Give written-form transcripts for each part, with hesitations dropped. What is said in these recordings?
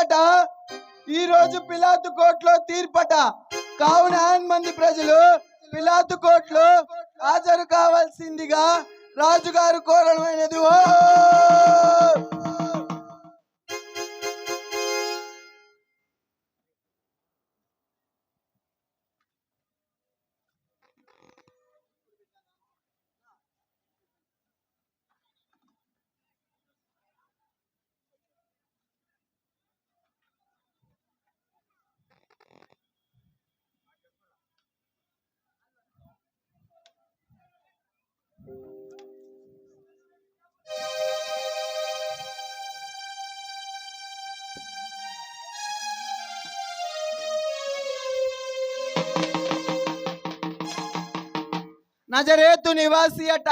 తీర్పట ఈ రోజు పిలాతు కోర్టులో తీర్పట. కావున మంది ప్రజలు పిలాతు కోర్టులో హాజరు కావాల్సిందిగా రాజుగారు కోరడమైనది. ఓ నజరేతు నివాసి అట,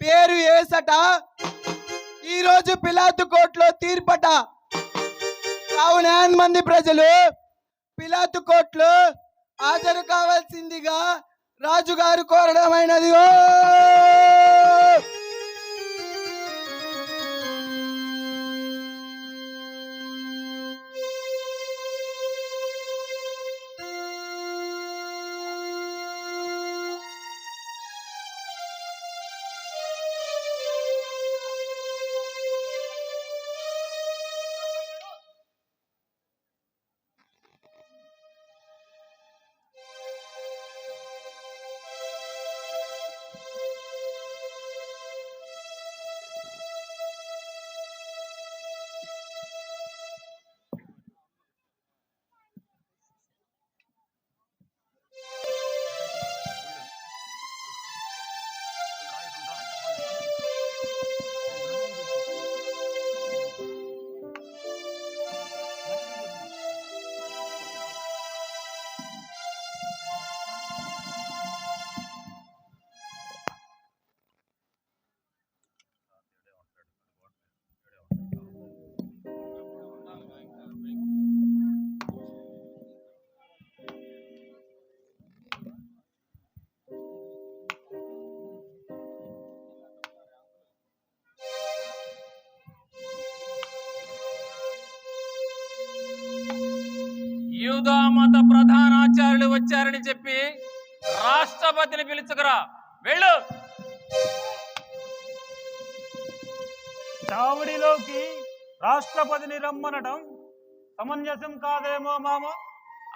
పేరు యేసట, ఈ రోజు పిలాతు కోర్టులో తీర్పట. కావున మంది ప్రజలు పిలాతు కోర్టులో హాజరు కావాల్సిందిగా రాజుగారు కోరడమైనది. ఓ యూదా మత ప్రధానాచార్యులు వచ్చారని చెప్పి రాష్ట్రపతిని పిలుచుకురా, వెళ్ళు. చావడిలోకి రాష్ట్రపతిని రమ్మనడం సమంజసం కాదేమో మామ.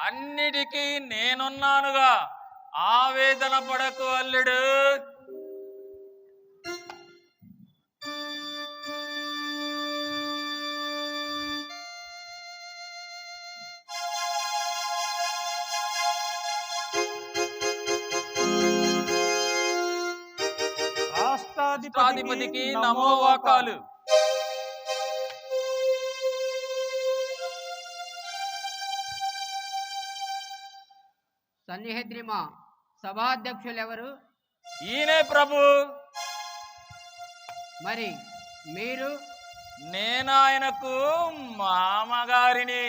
అన్నిటికీ నేనున్నానుగా, ఆవేదన పడకు అల్లుడు. రాష్ట్రాధిపతికి నమోవాకాలు. సన్నిహిద్రిమా సభాధ్యక్షులు ఎవరు? ఈయనే ప్రభు. మరి మీరు? నేనాయనకు మామగారిని.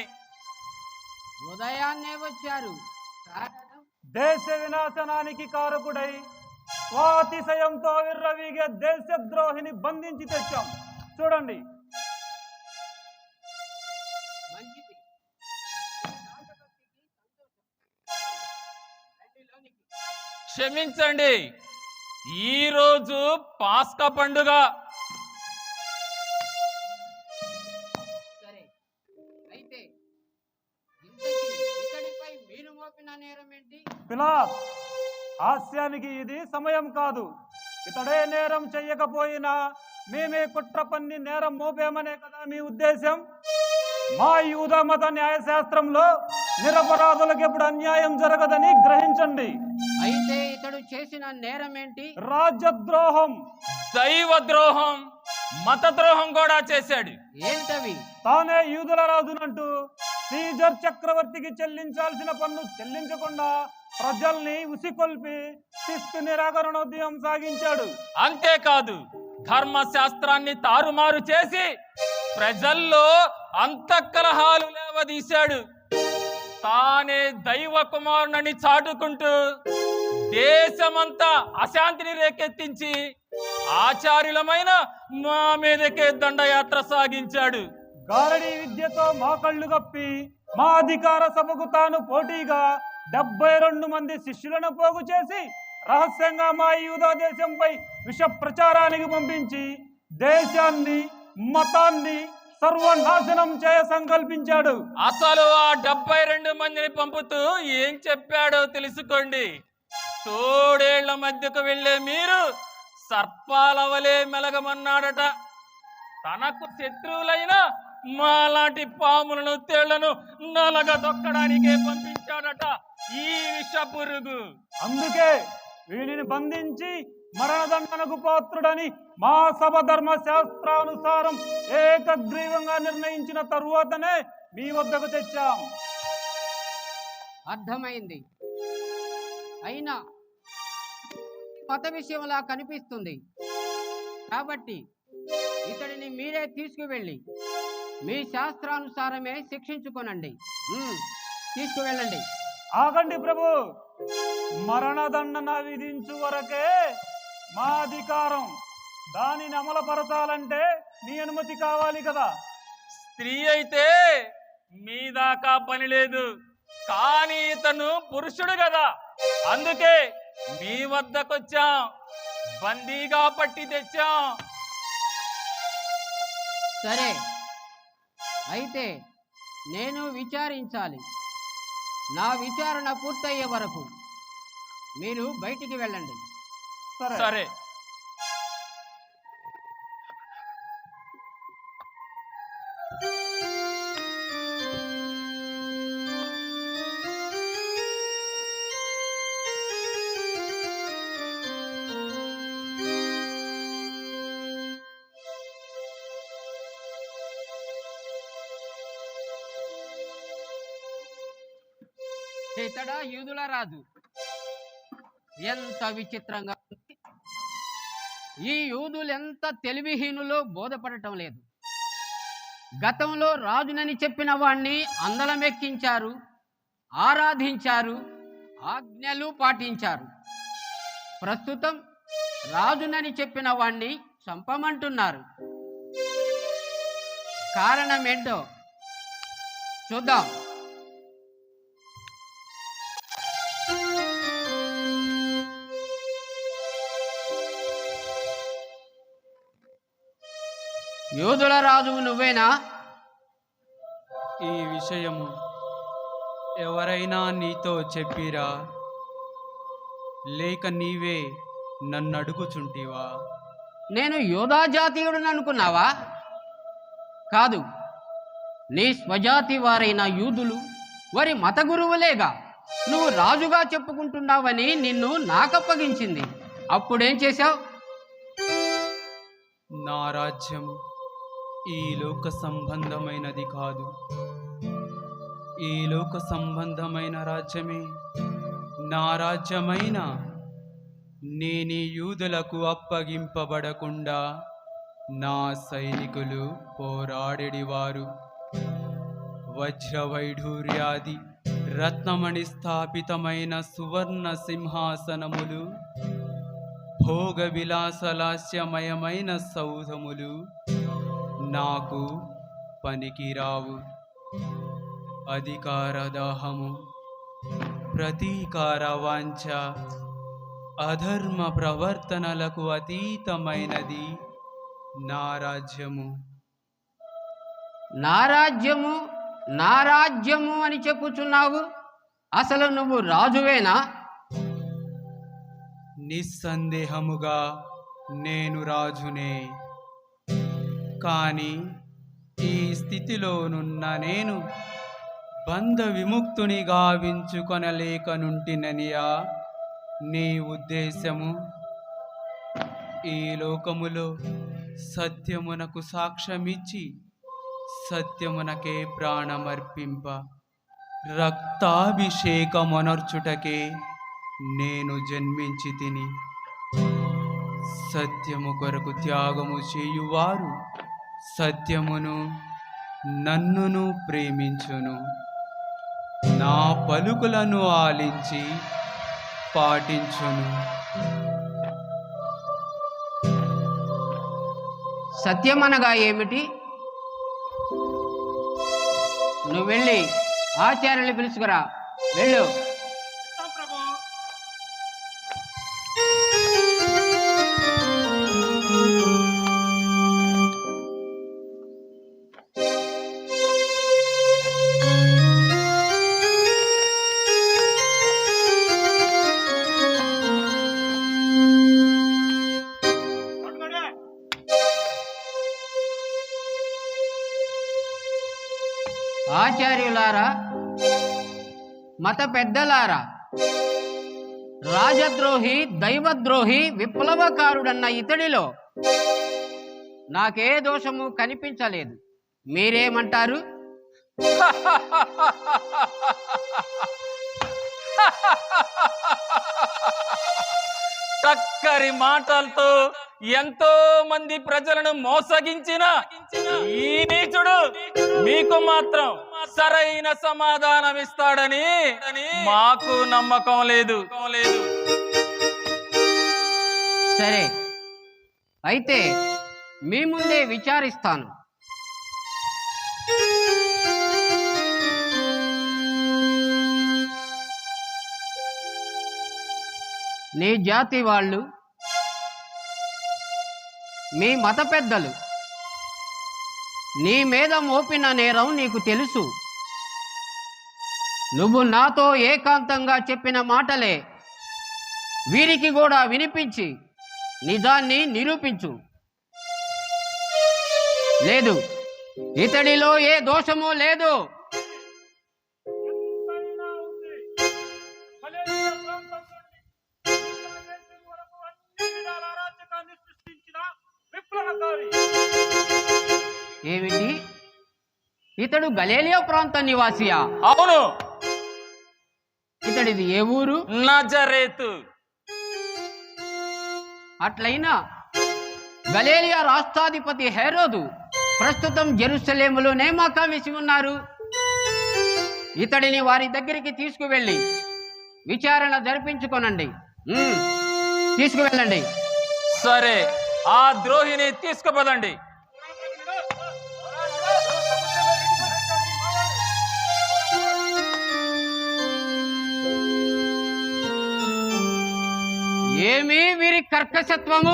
ఉదయాన్నే వచ్చారు. దేశ వినాశనానికి కారకుడై స్వాతిశయంతో విర్రవీగే దేశద్రోహిని బంధించి తెచ్చాం. చూడండి. మంచిది. క్షమించండి, ఈరోజు పాస్కా పండుగ. సరే, అయితే ఇతడిపై మీరు మోపిన నేరం ఏంటి? పిలాత్, హాస్యానికి ఇది సమయం కాదు. ఇతడే నేరం చెయ్యకపోయినా మేమే కుట్ర పన్ని నేరం మోపేమనే కదా మీ ఉద్దేశం? మా యూదా మత న్యాయశాస్త్రంలో నిరపరాధులకు ఎప్పుడు అన్యాయం జరగదని గ్రహించండి. అయితే ఇతడు చేసిన నేరం ఏంటి? రాజ్యద్రోహం, దైవద్రోహం, మతద్రోహం కూడా చేశాడు. ఏంటవి? తానే యూదుల రాజునంటూ సీజర్ చక్రవర్తికి చెల్లించాల్సిన పన్ను చెల్లించకుండా ప్రజల్ని ఉసికొల్పి శిస్తు నిరాకరణోద్యమం సాగించాడు. అంతేకాదు, ధర్మశాస్త్రాన్ని తారుమారు చేసి ప్రజల్లో అంతఃకలహాలు లేవదీశాడు. తానే దైవ కుమారుని చాటుకుంటూ దేశమంతా అశాంతిని రేకెత్తించి ఆచార్యులమైన మా మీదకే దండయాత్ర సాగించాడు. గారడీ విద్యతో మా కళ్ళు కప్పి మా అధికార సభకు తాను పోటీగా 72 మంది శిష్యులను పోగు చేసి రహస్యంగా మా యూదా దేశంపై విష ప్రచారానికి పంపించి దేశాన్ని మతాన్ని సర్వనాశనం చేయ సంకల్పించాడు. అసలు ఆ 72 మందిని పంపుతూ ఏం చెప్పాడో తెలుసుకోండి. తోడేళ్ల మధ్యకు వెళ్ళే మీరు సర్పాల వలె మెలగమన్నాడట. తనకు శత్రువులైన మాలాంటి పాములను తేళ్లను నలగదొక్కడానికే పంపించాడట ఈ విష పురుగు. అందుకే వీడిని బంధించి మరణదండనకు పాత్రుడని మా సభ ధర్మశాస్త్రానుసారం ఏకగ్రీవంగా నిర్ణయించిన తరువాతనే మీ వద్దకు తెచ్చాం. అర్థమైంది. అయినా మత విషయంలా కనిపిస్తుంది కాబట్టి ఇతడిని మీరే తీసుకువెళ్ళి మీ శాస్త్రానుసారమే శిక్షించుకొనండి. తీసుకువెళ్ళండి. ఆగండి ప్రభు, మరణదండన విధించు వరకే మా అధికారం. దానిని అమలుపరచాలంటే మీ అనుమతి కావాలి కదా. స్త్రీ అయితే మీ దాకా పని లేదు, కానీ ఇతను పురుషుడు కదా, అందుకే మీ వద్దకొచ్చాం, బందీగా పట్టి తెచ్చాం. సరే, అయితే నేను విచారించాలి. నా విచారణ పూర్తయ్యే వరకు మీరు బయటికి వెళ్ళండి. సరే. ఇతడా యూదుల రాజు? ఎంత విచిత్రంగా ఉంది. ఈ యూదులు ఎంత తెలివిహీనులో బోధపడటం లేదు. గతంలో రాజునని చెప్పిన వాణ్ణి అందలమెక్కించారు, ఆరాధించారు, ఆజ్ఞలు పాటించారు. ప్రస్తుతం రాజునని చెప్పిన వాణ్ణి చంపమంటున్నారు. కారణమేంటో చూద్దాం. యూదుల రాజువు నువ్వేనా? ఈ విషయము ఎవరైనా నీతో చెప్పిరా, లేక నీవే నన్ను అడుగుచుంటివా? నేను యోధా జాతీయుడిని అనుకున్నావా? కాదు, నీ స్వజాతి వారైన యూదులు వారి మత గురువులేగా నువ్వు రాజుగా చెప్పుకుంటున్నావని నిన్ను నాకప్పగించింది. అప్పుడేం చేశావు? నా రాజ్యము ఈ లోక సంబంధమైనది కాదు. ఈ లోక సంబంధమైన రాజ్యమే నా రాజ్యమైన నేనీ యూదులకు అప్పగింపబడకుండా నా సైనికులు పోరాడేడివారు. వజ్రవైఢూర్యాది రత్నమణి స్థాపితమైన సువర్ణ సింహాసనములు, భోగ విలాసలాస్యమయమైన సౌధములు నాకు పనికిరావు. అధికార దాహము, ప్రతీకార వాంఛ, అధర్మ ప్రవర్తనలకు అతీతమైనది నా రాజ్యము. నా రాజ్యము నా రాజ్యము అని చెప్పుచున్నావు. అసలు నువ్వు రాజువేనా? నిస్సందేహముగా నేను రాజునే. కానీ ఈ స్థితిలోనున్న నేను బంధ విముక్తుని గావించుకొనలేకనుంటిననియా నీ ఉద్దేశము? ఈ లోకములో సత్యమునకు సాక్ష్యమిచ్చి సత్యమునకే ప్రాణమర్పింప రక్తాభిషేకమొనర్చుటకే నేను జన్మించి తిని. సత్యము కొరకు త్యాగము చేయువారు సత్యమును నన్నును ప్రేమించును. నా పలుకులను ఆలించి పాటించును. సత్యమనగా ఏమిటి? నువ్వు వెళ్ళి ఆచార్యులు పిలుచుకురా. వెళ్ళు. ప్రభు. ఆచార్యులారా, మత పెద్దలారా, రాజద్రోహి, దైవద్రోహి, విప్లవకారుడన్న ఇతడిలో నాకే దోషము కనిపించలేదు. మీరేమంటారు? చక్కరి మాటలతో ఎంతో మంది ప్రజలను మోసగించిన ఈ నీచుడు మీకు మాత్రం సరైన సమాధానం ఇస్తాడని మాకు నమ్మకం లేదు. సరే, అయితే మీ ముందే విచారిస్తాను. నీ జాతి వాళ్ళు, మీ మత పెద్దలు నీ మీద మోపిన నేరం నీకు తెలుసు. నువ్వు నాతో ఏకాంతంగా చెప్పిన మాటలే వీరికి కూడా వినిపించి నిజాన్ని నిరూపించు. లేదు, ఇతడిలో ఏ దోషము లేదు. ఎంతైనా ఉంది. మలేషియా ప్రాంతం నుండి దేశం వరకు అన్ని విధాల అరాచకాన్ని సృష్టించిన విప్లవకారి. ఏమిటి? ఇతడు గలీలియా ప్రాంత నివాసియా? అవును, ఇతడిది ఏ ఊరు? నజరేతు. అట్లయినా గలీలియా రాష్ట్రాధిపతి హేరోదు ప్రస్తుతం జెరూసలేములోనే మకాం వేసి ఉన్నారు. ఇతడిని వారి దగ్గరికి తీసుకువెళ్ళి విచారణ జరిపించుకొనండి. తీసుకువెళ్ళండి. సరే, ఆ ద్రోహిని తీసుకుపదండి. ఏమీ వీరి కర్కశత్వము!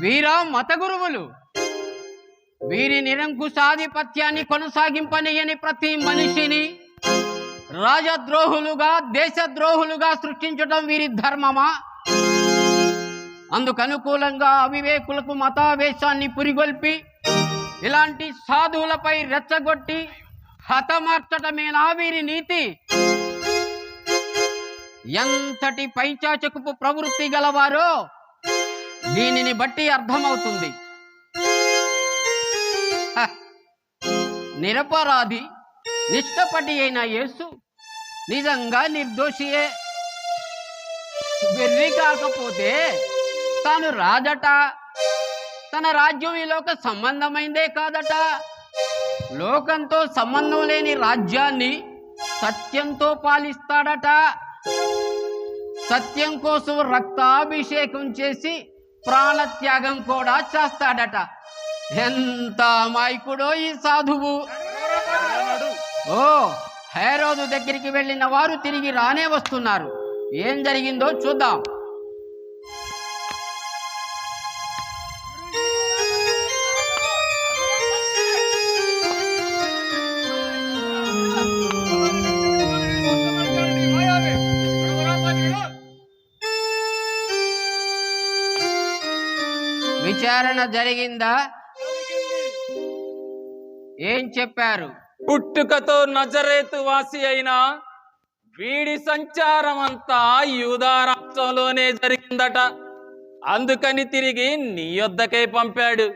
వీరా మత గురువులు. వీరి నిరంకుశాధిపత్యాన్ని కొనసాగింపనియని ప్రతి మనిషిని రాజద్రోహులుగా, దేశద్రోహులుగా సృష్టించడం వీరి ధర్మమా? అందుకనుకూలంగా అవివేకులకు మతావేశాన్ని పురిగొల్పి ఇలాంటి సాధువులపై రెచ్చగొట్టి హతమార్చటమేనా వీరి నీతి? ఎంతటి పైచాచకుపు ప్రవృత్తి గలవారో దీనిని బట్టి అర్థమవుతుంది. నిరపరాధి, నిష్కపటి అయిన యేసు నిజంగా నిర్దోషియే. వెర్రి కాకపోతే తాను రాజట, తన రాజ్యం ఈ లోక సంబంధమైందే కాదట. లోకంతో సంబంధం లేని రాజ్యాన్ని సత్యంతో పాలిస్తాడట. సత్యం కోసం రక్తాభిషేకం చేసి ప్రాణత్యాగం కూడా చేస్తాడట. ఎంత అమాయకుడో ఈ సాధువు! ఓ, హేరోదు దగ్గరికి వెళ్ళిన వారు తిరిగి రానే వస్తున్నారు. ఏం జరిగిందో చూద్దాం. విచారణ జరిగిందా? ఏం చెప్పారు? పుట్టుకతో నజరేతు వాసి అయిన వీడి సంచారం అంతా యూదా రాష్ట్రంలోనే జరిగిందట. అందుకని తిరిగి నీ యొద్దకే పంపాడు.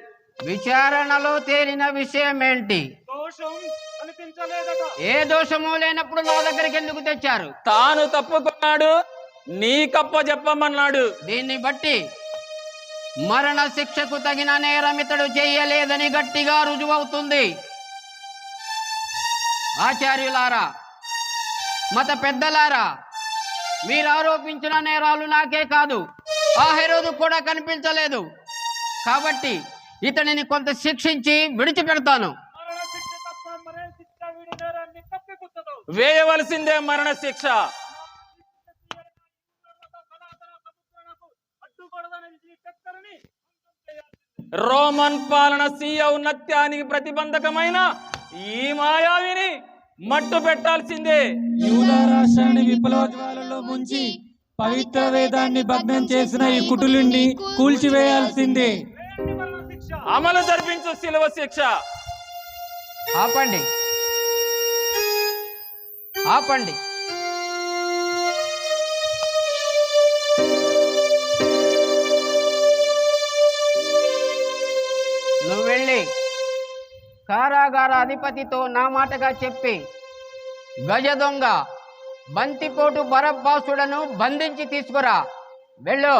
విచారణలో తేలిన విషయం ఏంటి? దోషం కనిపించలేదట. ఏ దోషము లేనప్పుడు నా దగ్గరికి ఎందుకు తెచ్చారు? తాను తప్పుకున్నాడు, నీ కప్ప చెప్పమన్నాడు. దీన్ని బట్టి మరణ శిక్షకు తగిన నేరం ఇతడు చేయలేదని గట్టిగా రుజువవుతుంది. ఆచార్యులారా, మత పెద్దలారా, మీరు ఆరోపించిన నేరాలు నాకే కాదు, ఆ హేరోదు కూడా కనిపించలేదు. కాబట్టి ఇతడిని కొంత శిక్షించి విడిచిపెడతాను. మరణ శిక్ష తప్ప మరే వేయవలసిందే మరణ శిక్ష. రోమన్ పాలన స్వీయ ఔన్నత్యానికి ప్రతిబంధకమైన ఈ మాయావిని మట్టు పెట్టాల్సిందే. యూదా రాష్ట్రాన్ని విప్లవ జ్వాలలో ముంచి పవిత్ర వేదాన్ని భగ్నం చేసిన ఈ కుటులుని కూల్చివేయాల్సిందే. అమలు జరిపించు శిలువ శిక్ష. ఆపండి, ఆపండి. నువ్వు వెళ్ళి కారాగార అధిపతితో నా మాటగా చెప్పి గజ దొంగ బంతిపోటు బరబ్బాసుడను బంధించి తీసుకురా. వెళ్ళు.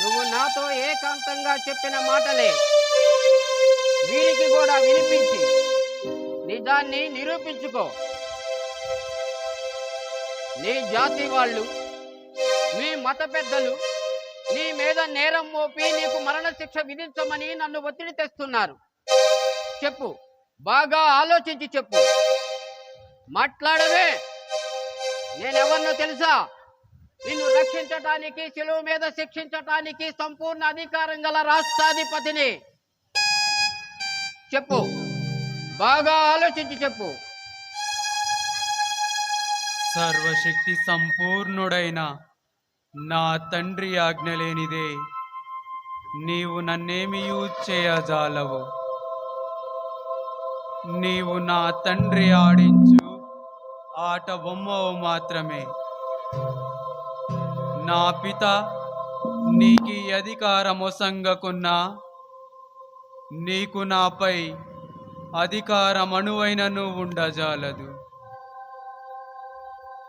నువ్వు నాతో ఏకాంతంగా చెప్పిన మాటలే వీరికి కూడా వినిపించి నిజాన్ని నిరూపించుకో. నీ జాతి వాళ్ళు, మీ మత పెద్దలు నీ మీద నేరం మోపి నీకు మరణ శిక్ష విధించమని నన్ను ఒత్తిడి తెస్తున్నారు. చెప్పు, బాగా ఆలోచించి చెప్పు. మాట్లాడవే. నేనెవరినో తెలుసా? నిన్ను రక్షించటానికి, శిలువ మీద శిక్షించటానికి సంపూర్ణ అధికారం గల రాష్ట్రాధిపతిని. చెప్పు, బాగా ఆలోచించి చెప్పు. సర్వశక్తి సంపూర్ణుడైన నా తండ్రి ఆజ్ఞ లేనిదే నీవు నన్నేమియూ చేయజాలవు. నీవు నా తండ్రి ఆడించు ఆట బొమ్మవు మాత్రమే. నా పిత నీకి అధికారమొసంగకున్నా నీకు నాపై అధికారమణువైనను ఉండజాలదు.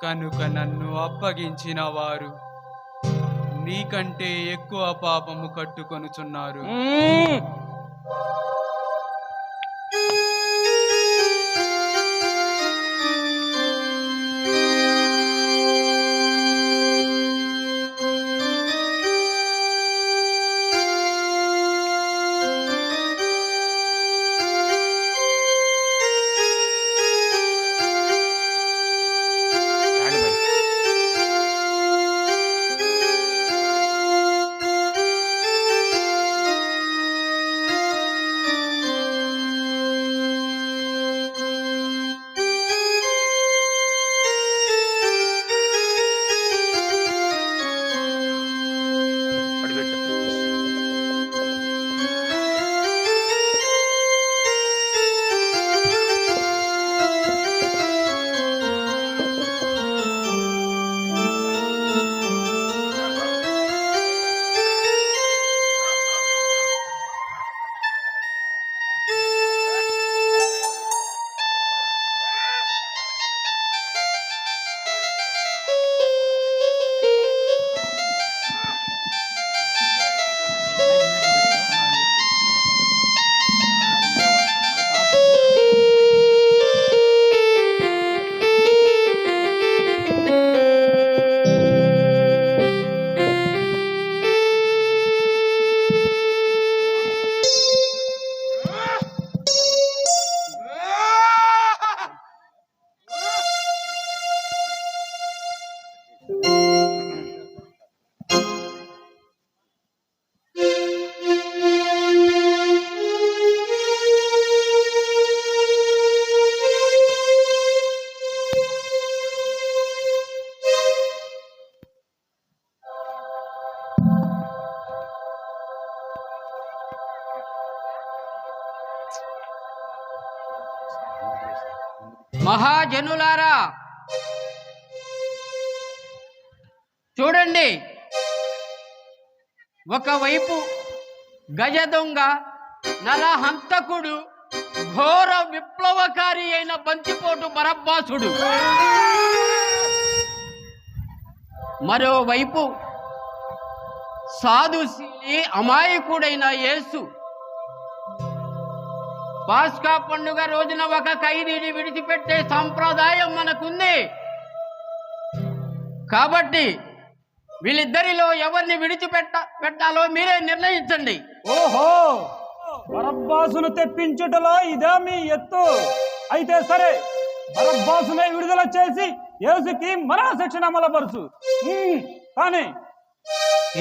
కనుక నన్ను అప్పగించిన వారు నీకంటే ఎక్కువ పాపము కట్టుకొనుచున్నారు. మహాజనులారా చూడండి, ఒకవైపు గజ దొంగ, నరహంతకుడు, ఘోర విప్లవకారి అయిన బంతిపోటు బరబ్బాసుడు, మరోవైపు సాధుశీలి అమాయకుడైన యేసు. పాస్కా పండుగ రోజున ఒక ఖైదీని విడిచిపెట్టే సంప్రదాయం మనకుంది. కాబట్టి వీళ్ళిద్దరిలో ఎవరిని పెట్టాలో మీరే నిర్ణయించండి. ఓహో, బరబ్బాసును తెప్పించుటలో ఇదే మీ ఎత్తు. అయితే సరే, బరబ్బాసునే విడుదల చేసి యేసుకి మరణ శిక్షణ అమలుపరచు. కానీ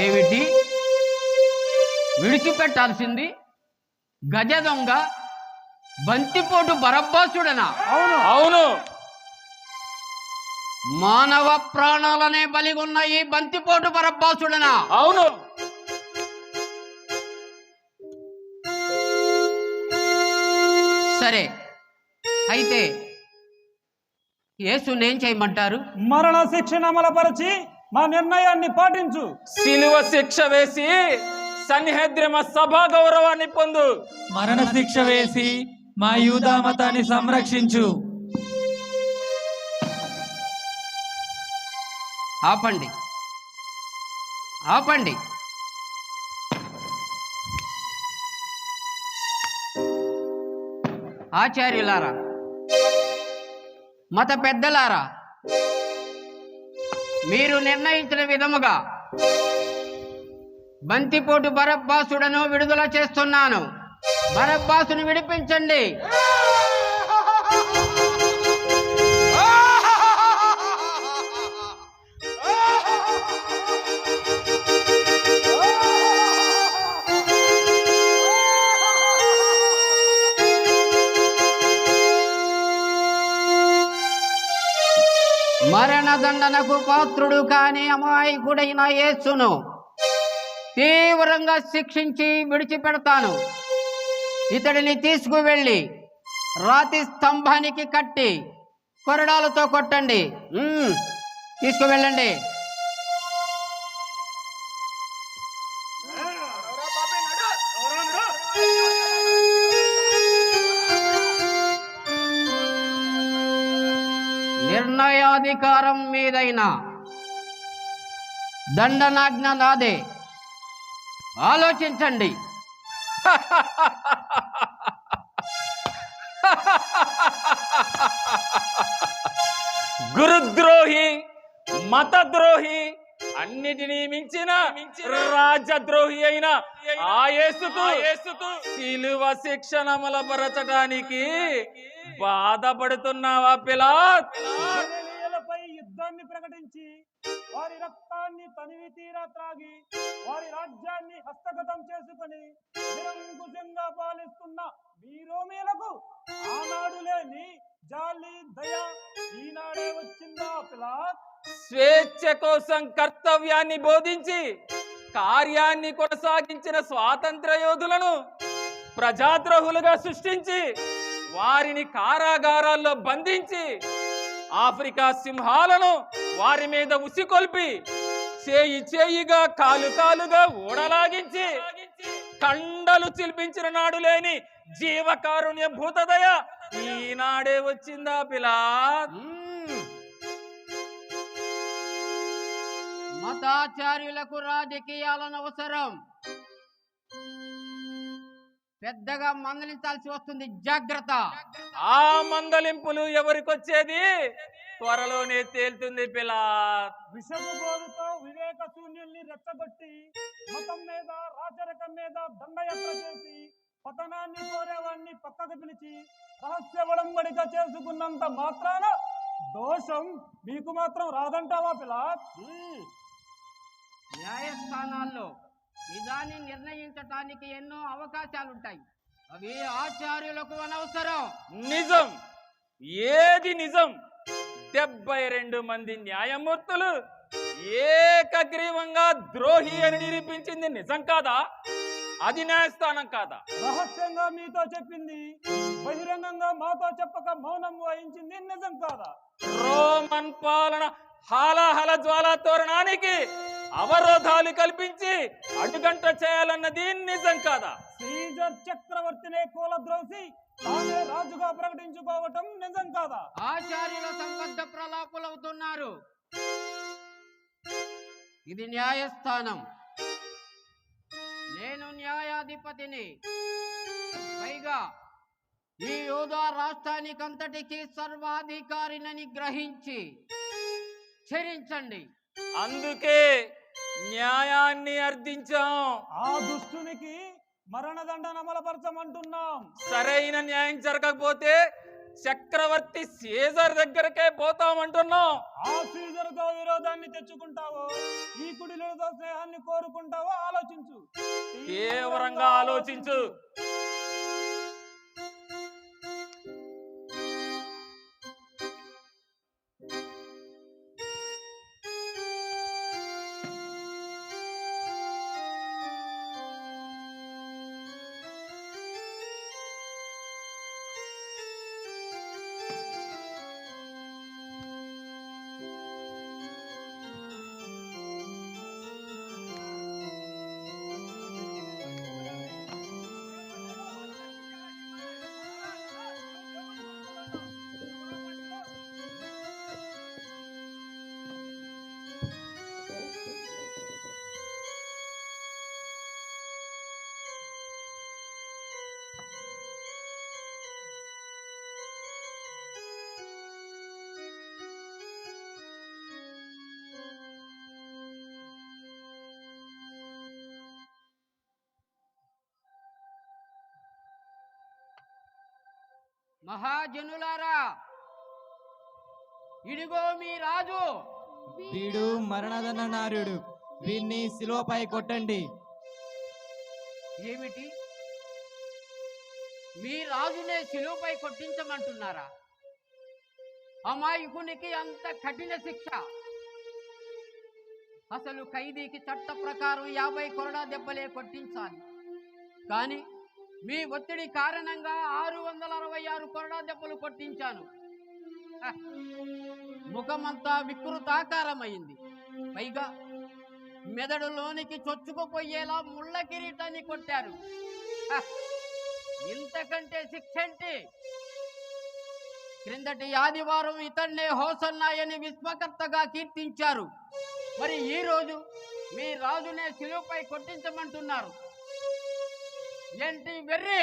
ఏమిటి విడిచిపెట్టాల్సింది? గజ దొంగ బంతిపోటు బరబ్బాసుడనా? అవును, అవును. మానవ ప్రాణాలనే బలిగొన్న ఈ బంతిపోటు బరబ్బాసుడనా? అవును. సరే, అయితే యేసునేం చేయమంటారు? మరణ శిక్షణ అమలుపరచి మా నిర్ణయాన్ని పాటించు. సిలువ శిక్ష వేసి సన్నిహద్రిమ సభా గౌరవాన్ని పొందు. మరణ శిక్ష వేసి మా యూదా మతాన్ని సంరక్షించు. ఆపండి, ఆపండి. ఆచార్యులారా, మత పెద్దలారా, మీరు నిర్ణయించిన విధముగా బంతిపోటు బరబ్బాసుడను విడుదల చేస్తున్నాను. బరబ్బాసును విడిపించండి. మరణదండనకు పాత్రుడు కాని అమాయకుడైన యేసును తీవ్రంగా శిక్షించి విడిచిపెడతాను. ఇతడిని తీసుకువెళ్ళి రాతి స్తంభానికి కట్టి కొరడాలతో కొట్టండి. తీసుకువెళ్ళండి. నిర్ణయాధికారం మీదైన దండనాజ్ఞ నాదే. ఆలోచించండి. గురుద్రోహి, మతద్రోహి, అన్నిటినీ మించిన రాజద్రోహి అయిన ఆ యేసుకు సిలువ శిక్షణ అమలుపరచడానికి బాధపడుతున్నావా పిలాత్? గలిలయలపై యుద్ధాన్ని ప్రకటించి వారి రక్తాన్ని తనివి తీరా త్రాగి వారి రాజ్యాన్ని హస్తగతం చేసుకుని నిరంకుశంగా పాలిస్తున్న మీ రోమీలకు ఆనాడు లేని జాలి దయ ఈనాడే వచ్చిందా పిలాత్? స్వేచ్ఛ కోసం కర్తవ్యాన్ని బోధించి కార్యాన్ని కొనసాగించిన స్వాతంత్ర యోధులను ప్రజాద్రోహులుగా సృష్టించి వారిని కారాగారాల్లో బంధించి ఆఫ్రికా సింహాలను వారి మీద ఉసికొల్పి చేయి చేయిగా కాలు కాలుగా ఊడలాగించి కండలు చిల్పించిన నాడు లేని జీవకారుణ్య భూతదయ ఈనాడే వచ్చిందా పిలాత్? మతాచార్యులకు రాజకీయాలను అవసరం. పెద్దగా మందలించాల్సి వస్తుంది. జాగ్రత్త. ఆ మందలింపులు ఎవరికొచ్చేది త్వరలోనే తేలుతుంది పిలాత్. విషపు బోధతో వివేక శూన్యుల్ని రెచ్చగొట్టి మతం మీద రాచరికం మీద దండయాత్ర చేసి పతనాన్ని కోరేవాడిని పక్కకు పిలిచి రహస్య వడంబడిక చేసుకున్నంత మాత్రాన దోషం మీకు మాత్రం రాదంటావా పిలాత్? న్యాయస్థానాల్లో నిజాన్ని నిర్ణయించటానికి ఎన్నో అవకాశాలుంటాయి. అవి ఆచార్యులకు అనవసరం. నిజం ఏది నిజం? 72 మంది న్యాయమూర్తులు ఏకగ్రీవంగా ద్రోహి అని నిరూపించింది నిజం కాదా? అది న్యాయస్థానం కాదా? రహస్యంగా మీతో చెప్పింది బహిరంగంగా మాతో చెప్పక మౌనం వహించింది నిజం కాదా? రోమన్ పాలన హాలాహల జ్వాలా తోరణానికి అవరోధాలు కల్పించి అడ్డుగంట చేయాలన్నది నిజం కాదా? సీజర్ చక్రవర్తినే కూలద్రోసి తానే రాజుగా ప్రకటించుకోవటం నిజం కాదా? ఆచార్యుల సంబద్ధ ప్రలాపులవుతున్నారు. ఇది న్యాయస్థానం. నేను న్యాయాధిపతిని. పైగా ఈ యూదా రాష్ట్రానికంతటికీ సర్వాధికారినని గ్రహించి చరించండి. అందుకే న్యాయాన్ని అర్థించాం. ఆ దుష్టునికి మరణదండన అమలుపరచమంటున్నాం. సరైన న్యాయం జరగకపోతే చక్రవర్తి సీజర్ దగ్గరకే పోతామంటున్నాం. ఆ సీజర్తో విరోధాన్ని తెచ్చుకుంటావో ఈ కుడిలతో స్నేహాన్ని కోరుకుంటావో ఆలోచించు, తీవ్రంగా ఆలోచించు. మహాజనులారా, ఇదిగో మీ రాజు. వీడు మరణదండనార్యుడు, వీన్ని శిలువపై కొట్టండి. ఏమిటి, మీ రాజునే శిలువపై కొట్టించమంటున్నారా? అమాయకునికి అంత కఠిన శిక్ష. అసలు ఖైదీకి చట్ట ప్రకారం 50 కొరడా దెబ్బలే కొట్టించాలి. కానీ మీ ఒత్తిడి కారణంగా 666 కొరడా దెబ్బలు కొట్టించాను. హ, ముఖమంతా వికృతాకారమైంది. పైగా మెదడులోనికి చొచ్చుకుపోయేలా ముళ్ళ కిరీటాన్ని కొట్టారు. హ, ఇంతకంటే శిక్ష ఏంటి? క్రిందటి ఆదివారం ఇతన్నే హోసన్నాయని విశ్వకర్తగా కీర్తించారు. మరి ఈ రోజు మీ రాజునే శిలువపై కొట్టించమంటున్నారు. ఏంటి వెర్రి?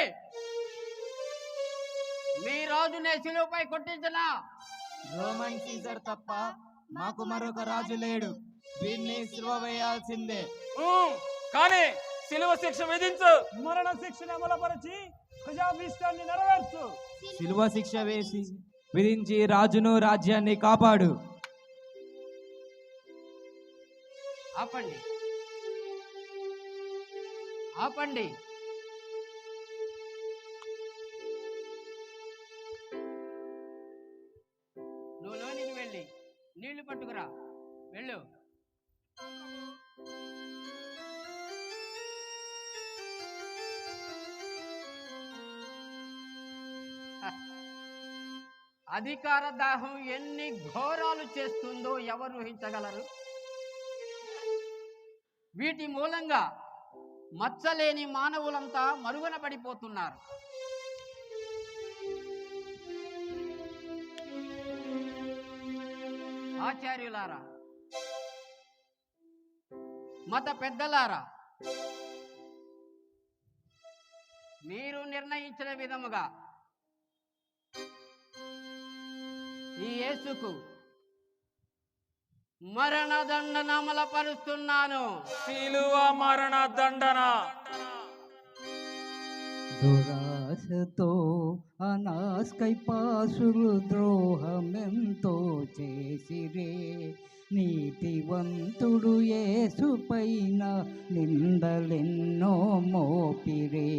మీ రాజునే శిలువపై కొట్టించనా? రోమన్ సీజర్ తప్ప మాకు మరొక రాజు లేడు, వీన్ని శిలువ వేయాల్సిందే. కానీ శిలువ శిక్ష విధించు. మరణ శిక్షను అమలుపరిచి ప్రజాభీష్టాన్ని నెరవేర్చు. శిలువ శిక్ష వేసి విధించి రాజును రాజ్యాన్ని కాపాడు. ఆపండి, ఆపండి. నువ్వు లోనికి వెళ్ళి నీళ్లు పట్టుకురా, వెళ్ళు. అధికార దాహం ఎన్ని ఘోరాలు చేస్తుందో ఎవరు ఊహించగలరు? వీటి మూలంగా మచ్చలేని మానవులంతా మరుగున పడిపోతున్నారు. ఆచార్యులారా, మత పెద్దలారా, మీరు నిర్ణయించిన విధముగా ఈ యేసుకు మరణదండన అమలుపరుస్తున్నాను. శిలువ మరణ దండన. దురాశతో అనాస్కై పాసులు ద్రోహమెంతో చేసిరే, నీతివంతుడు యేసు పైన నిందలెన్నో మోపిరే.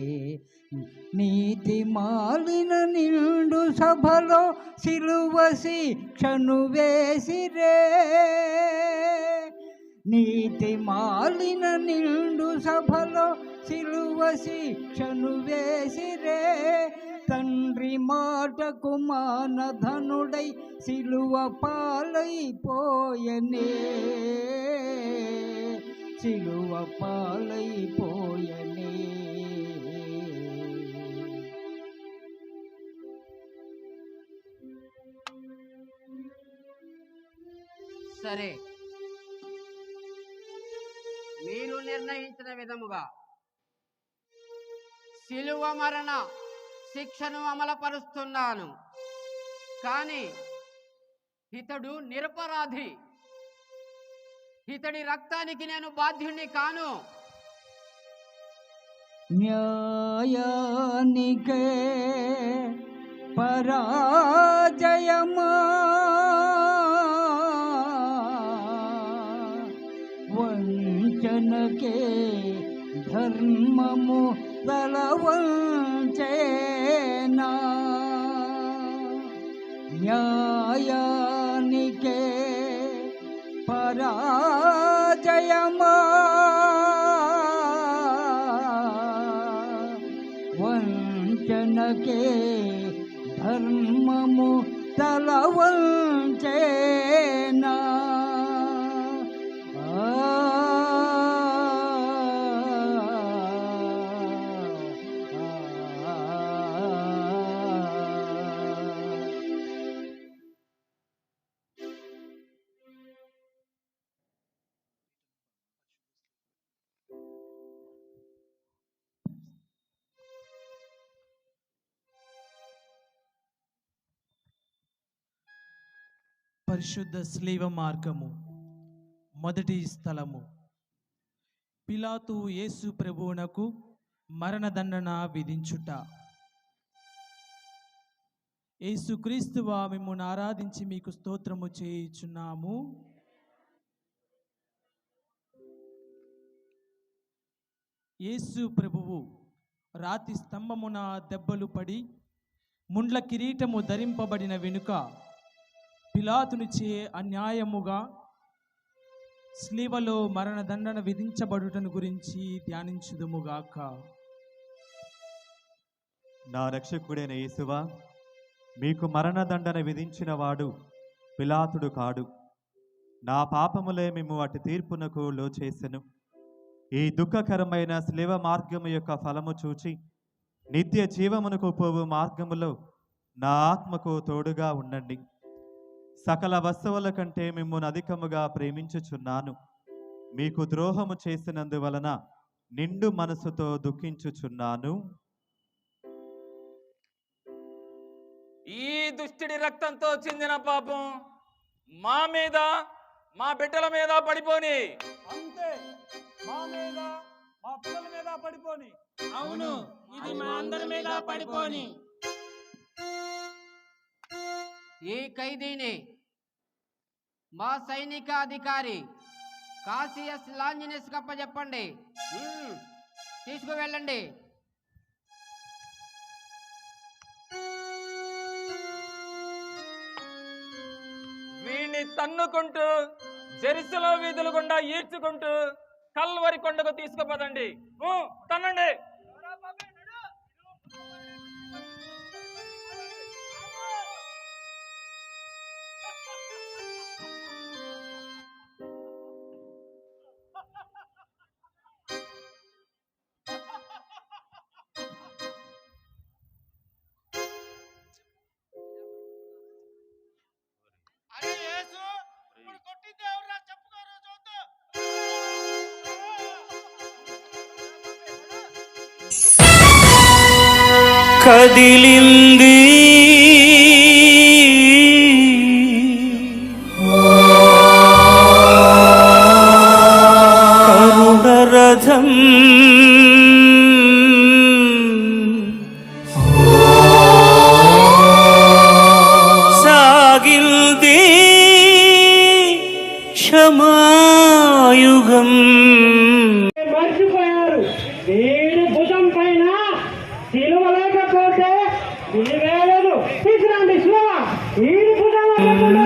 నీతి మాలిన నిండు సభలో సిలువ శిక్షను వేసిరే, నీతి మాలిన నిండు సభలో సిలువ శిక్షను వేసిరే. తండ్రి మాటకు మానధనుడై సిలువ పాలైపోయనే, సిలువ పాలైపోయనే. సరే, మీరు నిర్ణయించిన విధముగా శిలువ మరణ శిక్షను అమలుపరుస్తున్నాను. కానీ ఇతడు నిరపరాధి. ఇతడి రక్తానికి నేను బాధ్యుణ్ణి కాను. న్యాయానికే పరాజయమా, వంచనకే ధర్మము తలవంచేనా. న్యాయానికే పరాజయమా, వంచనకే ధర్మము తలవంచేనా. పరిశుద్ధ స్లీవ మార్గము మొదటి స్థలము. పిలాతు యేసు ప్రభువునకు మరణదండన విధించుట. యేసుక్రీస్తువా, మిమ్మును ఆరాధించి మీకు స్తోత్రము చేయుచున్నాము. యేసు ప్రభువు రాతి స్తంభమున దెబ్బలు పడి ముండ్ల కిరీటము ధరింపబడిన వెనుక పిలాతునిచే అన్యాయముగా స్లీవలో మరణదండన విధించబడుటను గురించి ధ్యానించుదుముగాక. నా రక్షకుడైన యేసువా, మీకు మరణదండన విధించిన వాడు పిలాతుడు కాడు. నా పాపములే మేము అటు తీర్పునకు లోచేసెను. ఈ దుఃఖకరమైన స్లీవ మార్గము యొక్క ఫలము చూచి నిత్య జీవమునకు పోవు మార్గములో నా ఆత్మకు తోడుగా ఉండండి. సకల వస్తువుల కంటే మిమ్మును అధికముగా ప్రేమించుచున్నాను. మీకు ద్రోహము చేసినందువలన నిండు మనసుతో దుఃఖించుచున్నాను. ఈ దుష్టుడి రక్తంతో చెందిన పాపం మా మీద, మా బిడ్డల మీద పడిపోని. అంతే, మా మీద, మా పిల్లల మీద పడిపోని. అవును, ఇది మా అందరి మీద పడిపోని. ఈ ఖైదీని మా సైనిక అధికారి కాసియస్ లాంజినస్ కప్పచెప్పండి. తీసుకువెళ్ళండి. వీణ్ణి తన్నుకుంటూ జెరూసలేం వీధుల గుండా ఈడ్చుకుంటూ కల్వరి కొండకు తీసుకుపోదండి. తన్నండి. కదిలింది కరుణరథం, సాగిల్ది క్షమాయుగం. మర్చిపోయారు, వీడి భుజం పైన సిలువ లేకపోతే విలువేయదు. తీసుకురండి శివ, వీడి భుజం లేకుంటే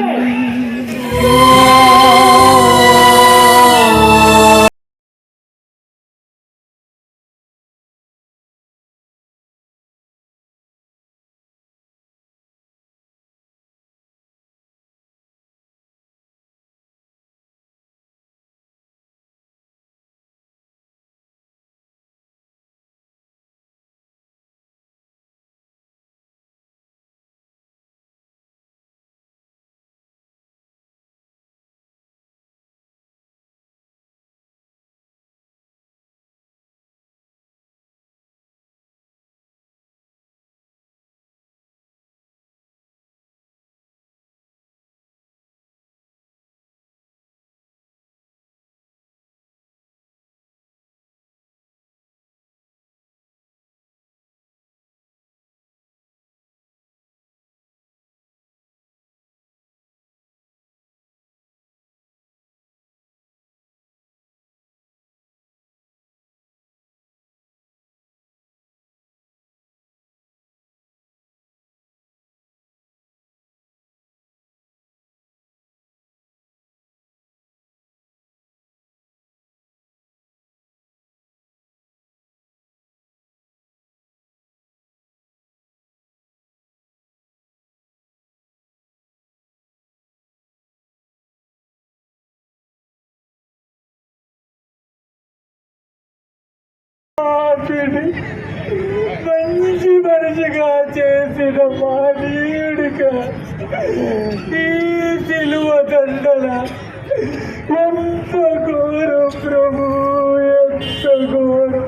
మంచి మనిషిగా చేసిన మానీయుడిగా ఈ సిలువ దండన ఎంత ఘోరం ప్రభు, ఎంత ఘోరం.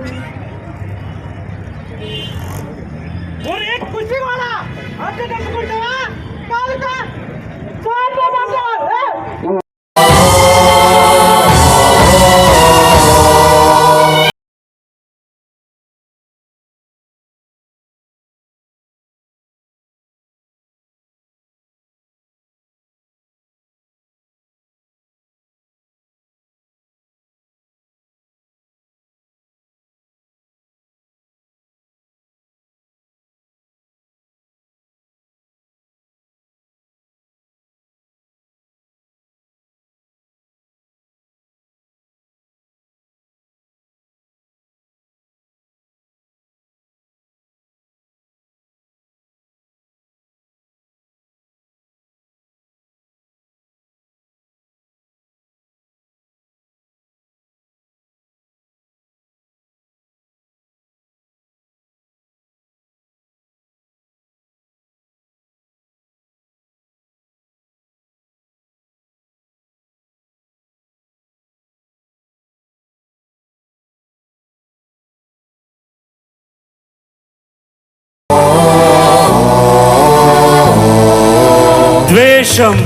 ద్వేషం,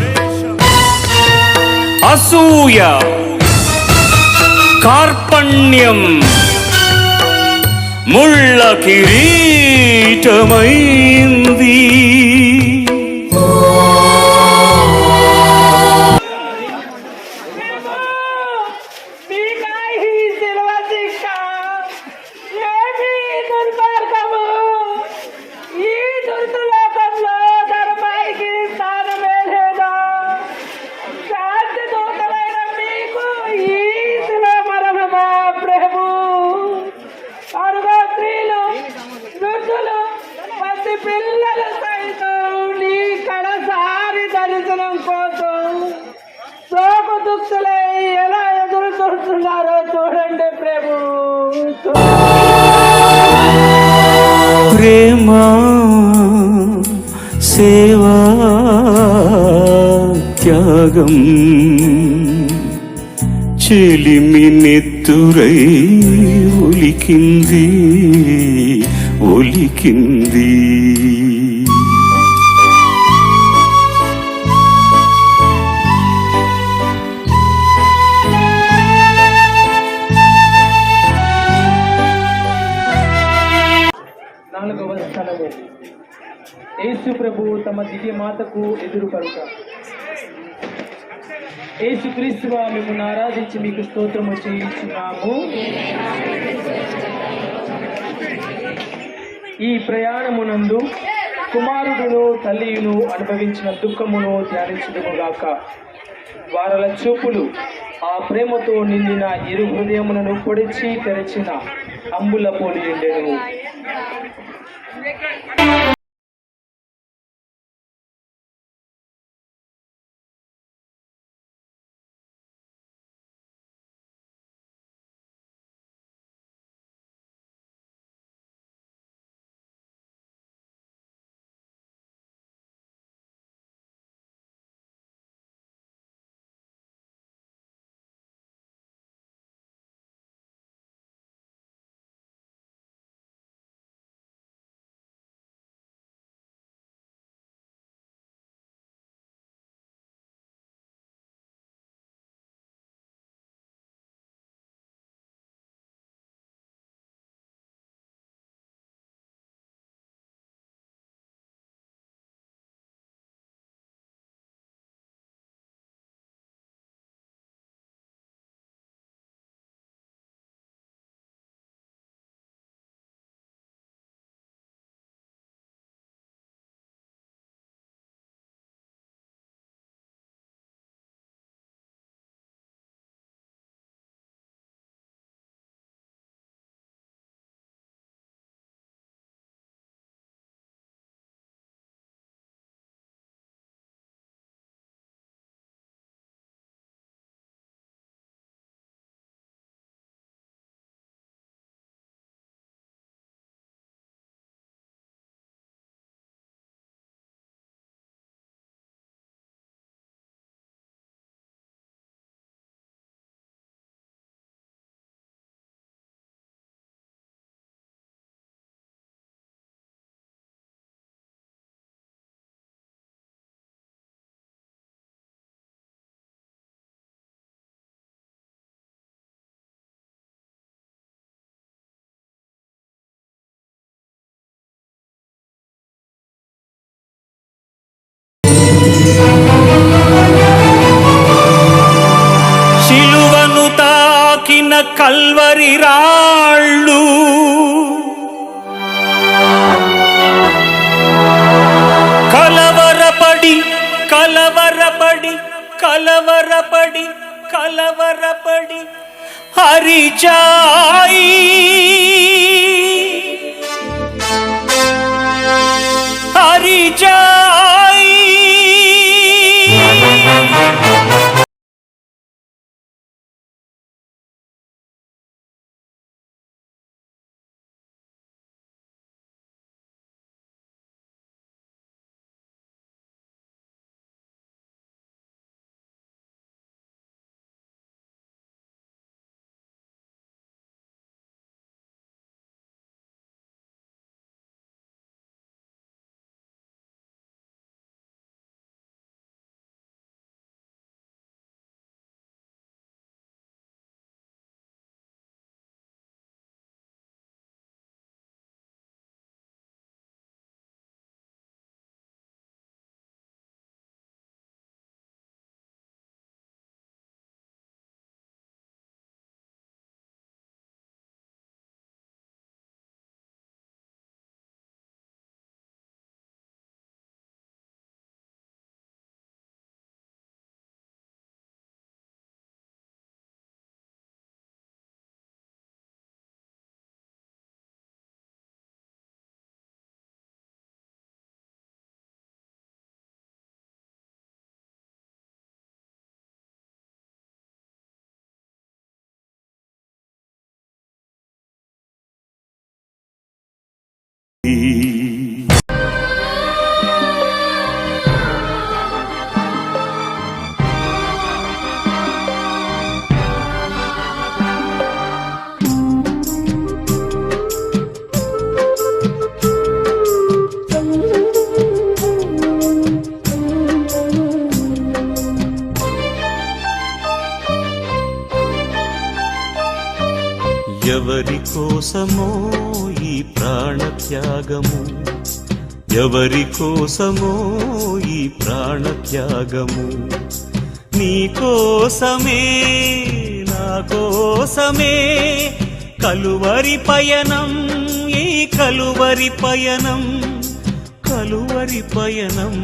అసూయ, కార్పణ్యం ముళ్ళ కిరీటమైంది. పిల్లలు సైతం నీ కడసారి దర్శనం కోసం శోకు దుఃఖులై ఎలా ఎదురు చూస్తున్నారో చూడండి ప్రభు. ప్రేమ, సేవా, త్యాగం చెలిమి నెత్తురై ఒలికింది, ఒలికింది. నాలుగవ స్థలము యేసు ప్రభువు తమ దివ్య మాతకు ఎదురు పరుట. యేసుక్రీస్తువా మిమ్మల్ని ఆరాధించి మీకు స్తోత్రము చేయించున్నాము. ఈ ప్రయాణమునందు కుమారుడును తల్లియును అనుభవించిన దుఃఖమును ధ్యానించుదుముగాక. వారల చూపులు ఆ ప్రేమతో నిండిన ఇరు హృదయములను పొడిచి తెరచిన అంబుల పోలి ఉండెను. కల్వరి రాళ్ళు కలవరపడి కలవరపడి కలవరపడి కలవరపడి హరిచాయి హరిచాయి ఎవరి కోసమో ఈ ప్రాణత్యాగము, ఎవరి కోసమో ఈ ప్రాణత్యాగము, నీ కోసమే నా కోసమే కలువరి పయనం, ఈ కలువరి పయనం, కలువరి పయనం,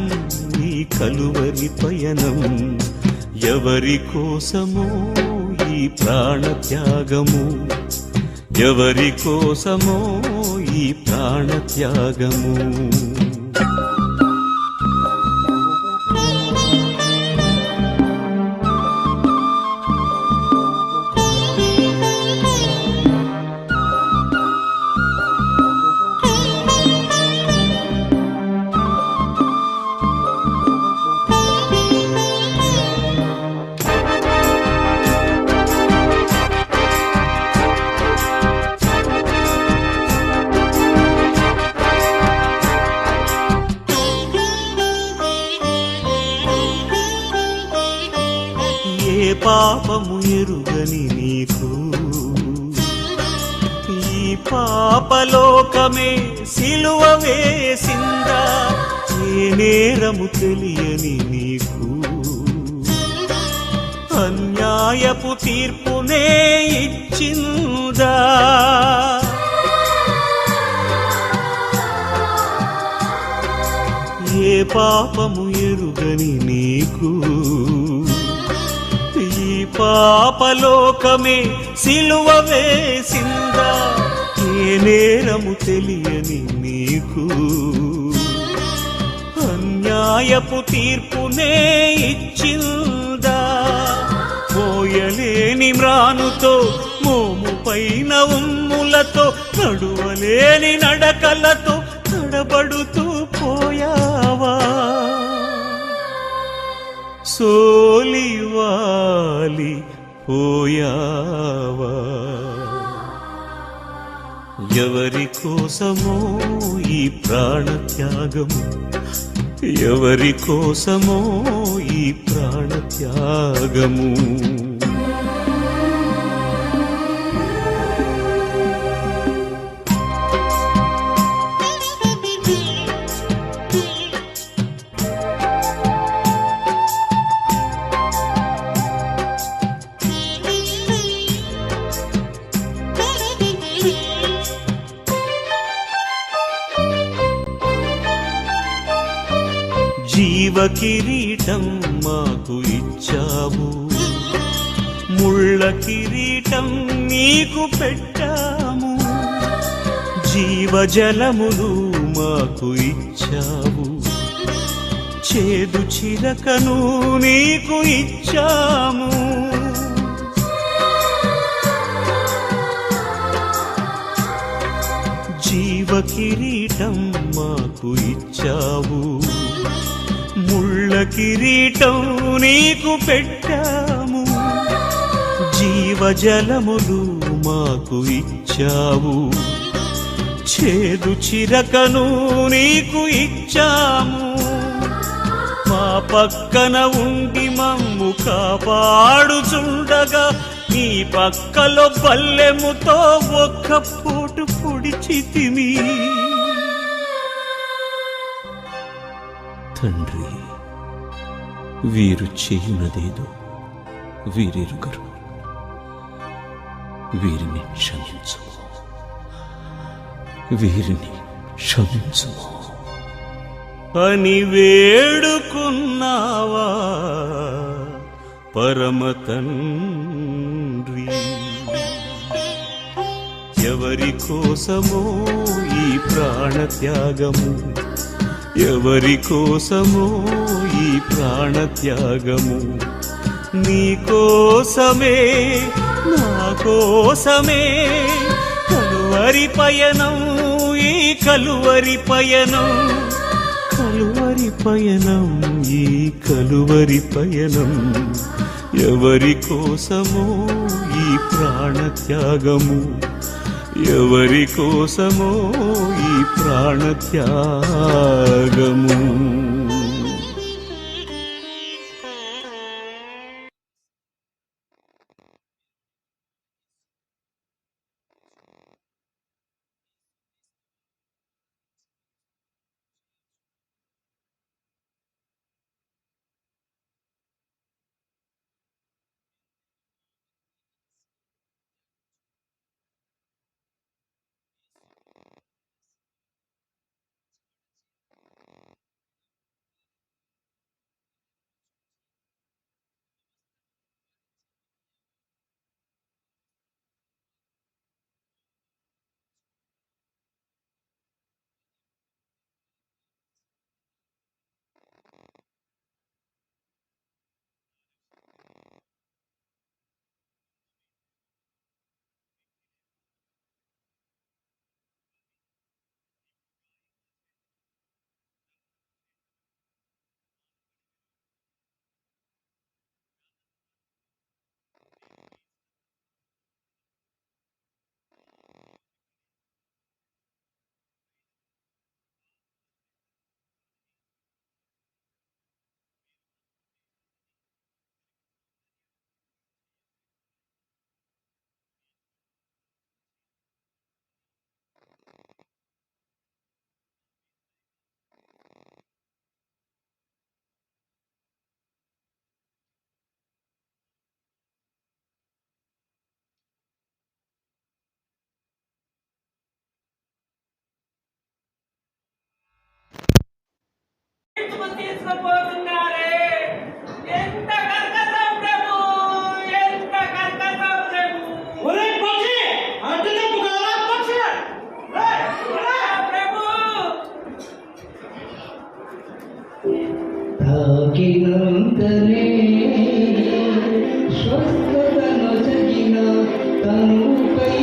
ఈ కలువరి పయనం. ఎవరి కోసమో ఈ ప్రాణత్యాగము, ఎవరి కోసమో ఈ ప్రాణత్యాగము. పాపము ఎరుగని నీకు ఈ పాపలోకమే సిలువ వేసిందా, ఏ నేరము తెలియని నీకు అన్యాయపు తీర్పునే ఇచ్చిందా. ఏ పాపము ఎరుగని నీకు ఈ పాపలోకమే సిలువ వేసిందా, ఏ నేరము తెలియని నీకు అన్యాయపు తీర్పునే ఇచ్చిందా. మోయలేని మ్రానుతో మోము పైన ఉమ్ములతో నడువలేని నడకలతో తడబడుతూ పోయావా, సోలివాలి పోయావా. ఎవరి కోసమో ఈ ప్రాణత్యాగము, ఎవరి కోసమో ఈ ప్రాణత్యాగము. జీవ కిరీటం మాకు ఇచ్చావు, ముళ్ళ కిరీటం నీకు పెట్టాము, జీవజలములు మాకు ఇచ్చావు, చేదు చిలకను నీకు ఇచ్చాము. జీవ కిరీటం మాకు ఇచ్చావు, ముళ్ళ కిరీటం నీకు పెట్టాము, జీవజలములు మాకు ఇచ్చావు, చేదు చిరకను నీకు ఇచ్చాము. మా పక్కన ఉండి మమ్ము కాపాడుచుండగా నీ పక్కలో బల్లెముతో ఒక్క పోటు పొడిచితిమి. తండ్రి, వీరు చేయునదేదో వీరెరుగరు, వీరిని క్షమించుము, వీరిని క్షమించుము అని వేడుకున్నావా పరమ తండ్రి. ఎవరి కోసమో ఈ ప్రాణత్యాగము, ఎవరి కోసమో ఈ ప్రాణత్యాగము, నీ కోసమే నా కోసమే కలువరి పయనం, ఈ కలువరి పయనం, కలువరి పయనం, ఈ కలువరి పయనం. ఎవరి కోసమో ఈ ప్రాణత్యాగము, ఎవరి కోసమో ఈ ప్రాణత్యాగము. తాకినంతనే స్వస్థతను జగిన తనుపై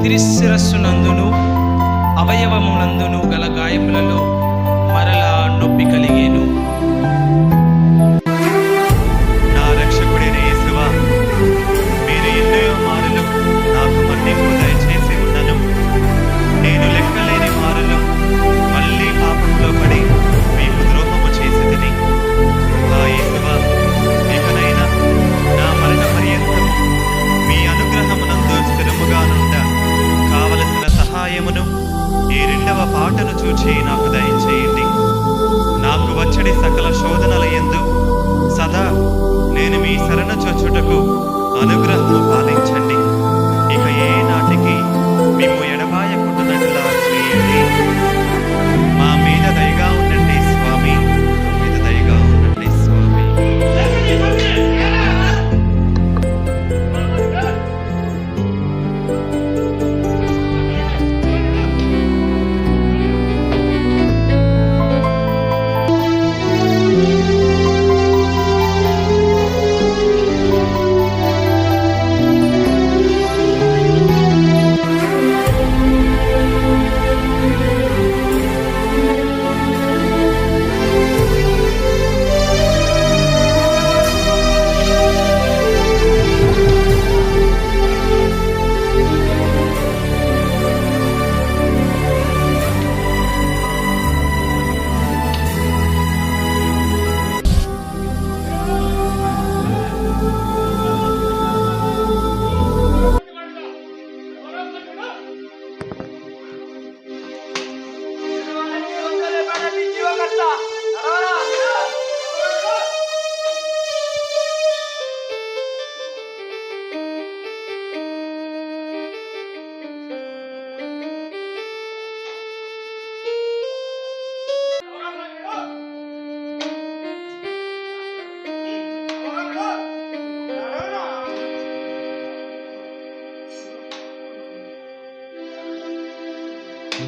శిరస్సునందును అవయవమునందును గల గాయములలో మరలా నొప్పి కలిగేను. నా రక్షకుడైన యేసువా, మీరు ఎన్నో మారులు నాకు మన్నింపు దయచేసి ఉన్నను. నేను లెక్కలేని మారులు మళ్ళీ పాపంలో పడి మీకు ద్రోహము చేసి తిని. ఆ యేసువా, ఇకనైనా నా మరణ పర్యంతము మీ అనుగ్రహమునందు స్థిరముగా నుండ కావలసిన సహాయమును ఈ రెండవ పాటను చూచి నాకు దయచేయండి. నాకు వచ్చడి సకల శోధనల యందు సదా నేను మీ శరణ చొచ్చుటకు అనుగ్రహము పాలించండి. ఇక ఏ నాటికి మేము ఎడబాయకుండానట్లా చేయండి. మా మీద దయగా ఉండండి స్వామి, మీద దయగా ఉండండి స్వామి.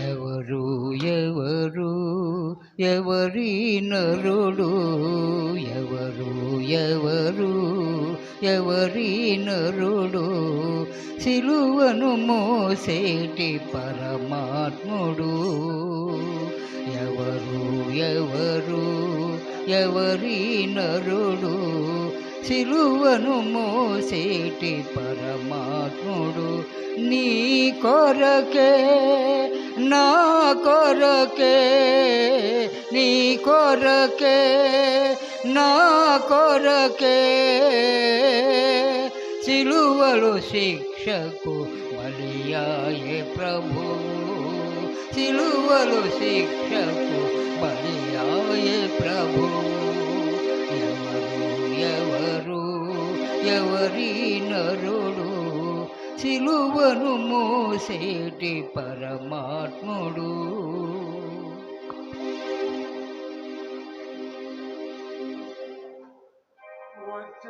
ఎవరు ఎవరు ఎవరి నరుడు, ఎవరు ఎవరు ఎవరి నరుడు, సిలువను మోసేటి పరమాత్ముడు. ఎవరు ఎవరు ఎవరి నరుడు, సిలువను మోసేటి పరమాత్ముడు. నీ కొరకే నా కొరకే, నీ కొరకే నా కొరకే, సిలువలో శిక్షకు బలియాయే ప్రభువు, సిలువలో శిక్షకు బలియాయే ప్రభువు. ఎవరు ఎవరు ఎవరి నరుడు, సిలువను మోసేటి పరమాత్ముడు.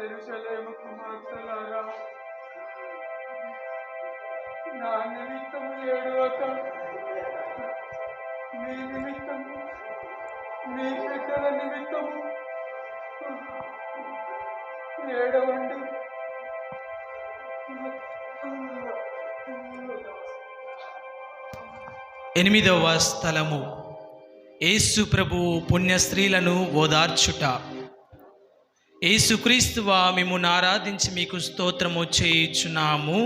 యెరూషలేము కుమార్తెలారా, నా నిమిత్తము ఏడవక, మీ నిమిత్తము మీ బిడ్డల నిమిత్తము ఏడవండి. 8వ స్థలము యేసు ప్రభువు పుణ్యస్త్రీలను ఓదార్చుట. యేసుక్రీస్తువా, మిమ్మును ఆరాధించి మీకు స్తోత్రము చేయుచున్నాము.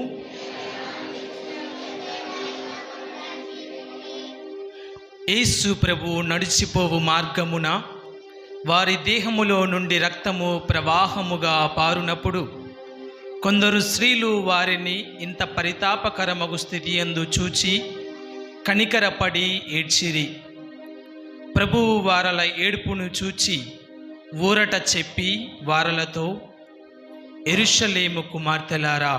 యేసు ప్రభువు నడిచిపోవు మార్గమున వారి దేహములో నుండి రక్తము ప్రవాహముగా పారునప్పుడు కొందరు స్త్రీలు వారిని ఇంత పరితాపకరమగు స్థితి యందు చూచి కనికరపడి ఏడ్చిరి. ప్రభువు వారల ఏడుపును చూచి ఊరట చెప్పి వారలతో, యెరూషలేము కుమార్తెలారా,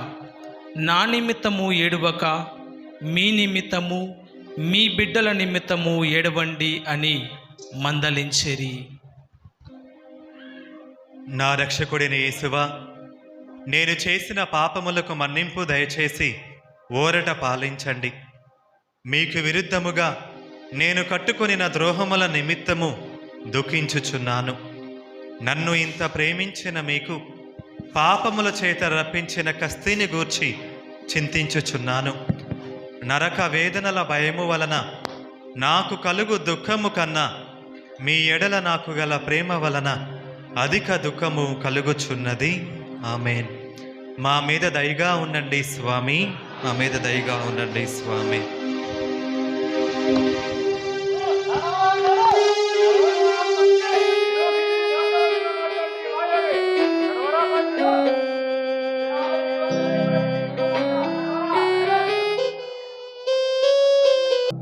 నా నిమిత్తము ఏడువక, మీ నిమిత్తము మీ బిడ్డల నిమిత్తము ఏడవండి అని మందలించిరి. నా రక్షకుడైన యేసువా, నేను చేసిన పాపములకు మన్నింపు దయచేసి ఓరట పాలించండి. మీకు విరుద్ధముగా నేను కట్టుకొనిన ద్రోహముల నిమిత్తము దుఃఖించుచున్నాను. నన్ను ఇంత ప్రేమించిన మీకు పాపముల చేత రప్పించిన కస్తీని గూర్చి చింతించుచున్నాను. నరక వేదనల భయము వలన నాకు కలుగు దుఃఖము కన్నా మీ ఎడల నాకు గల ప్రేమ వలన అధిక దుఃఖము కలుగుచున్నది. ఆమేన్. మా మీద దయగా ఉండండి స్వామి, మా మీద దయగా ఉండండి స్వామి.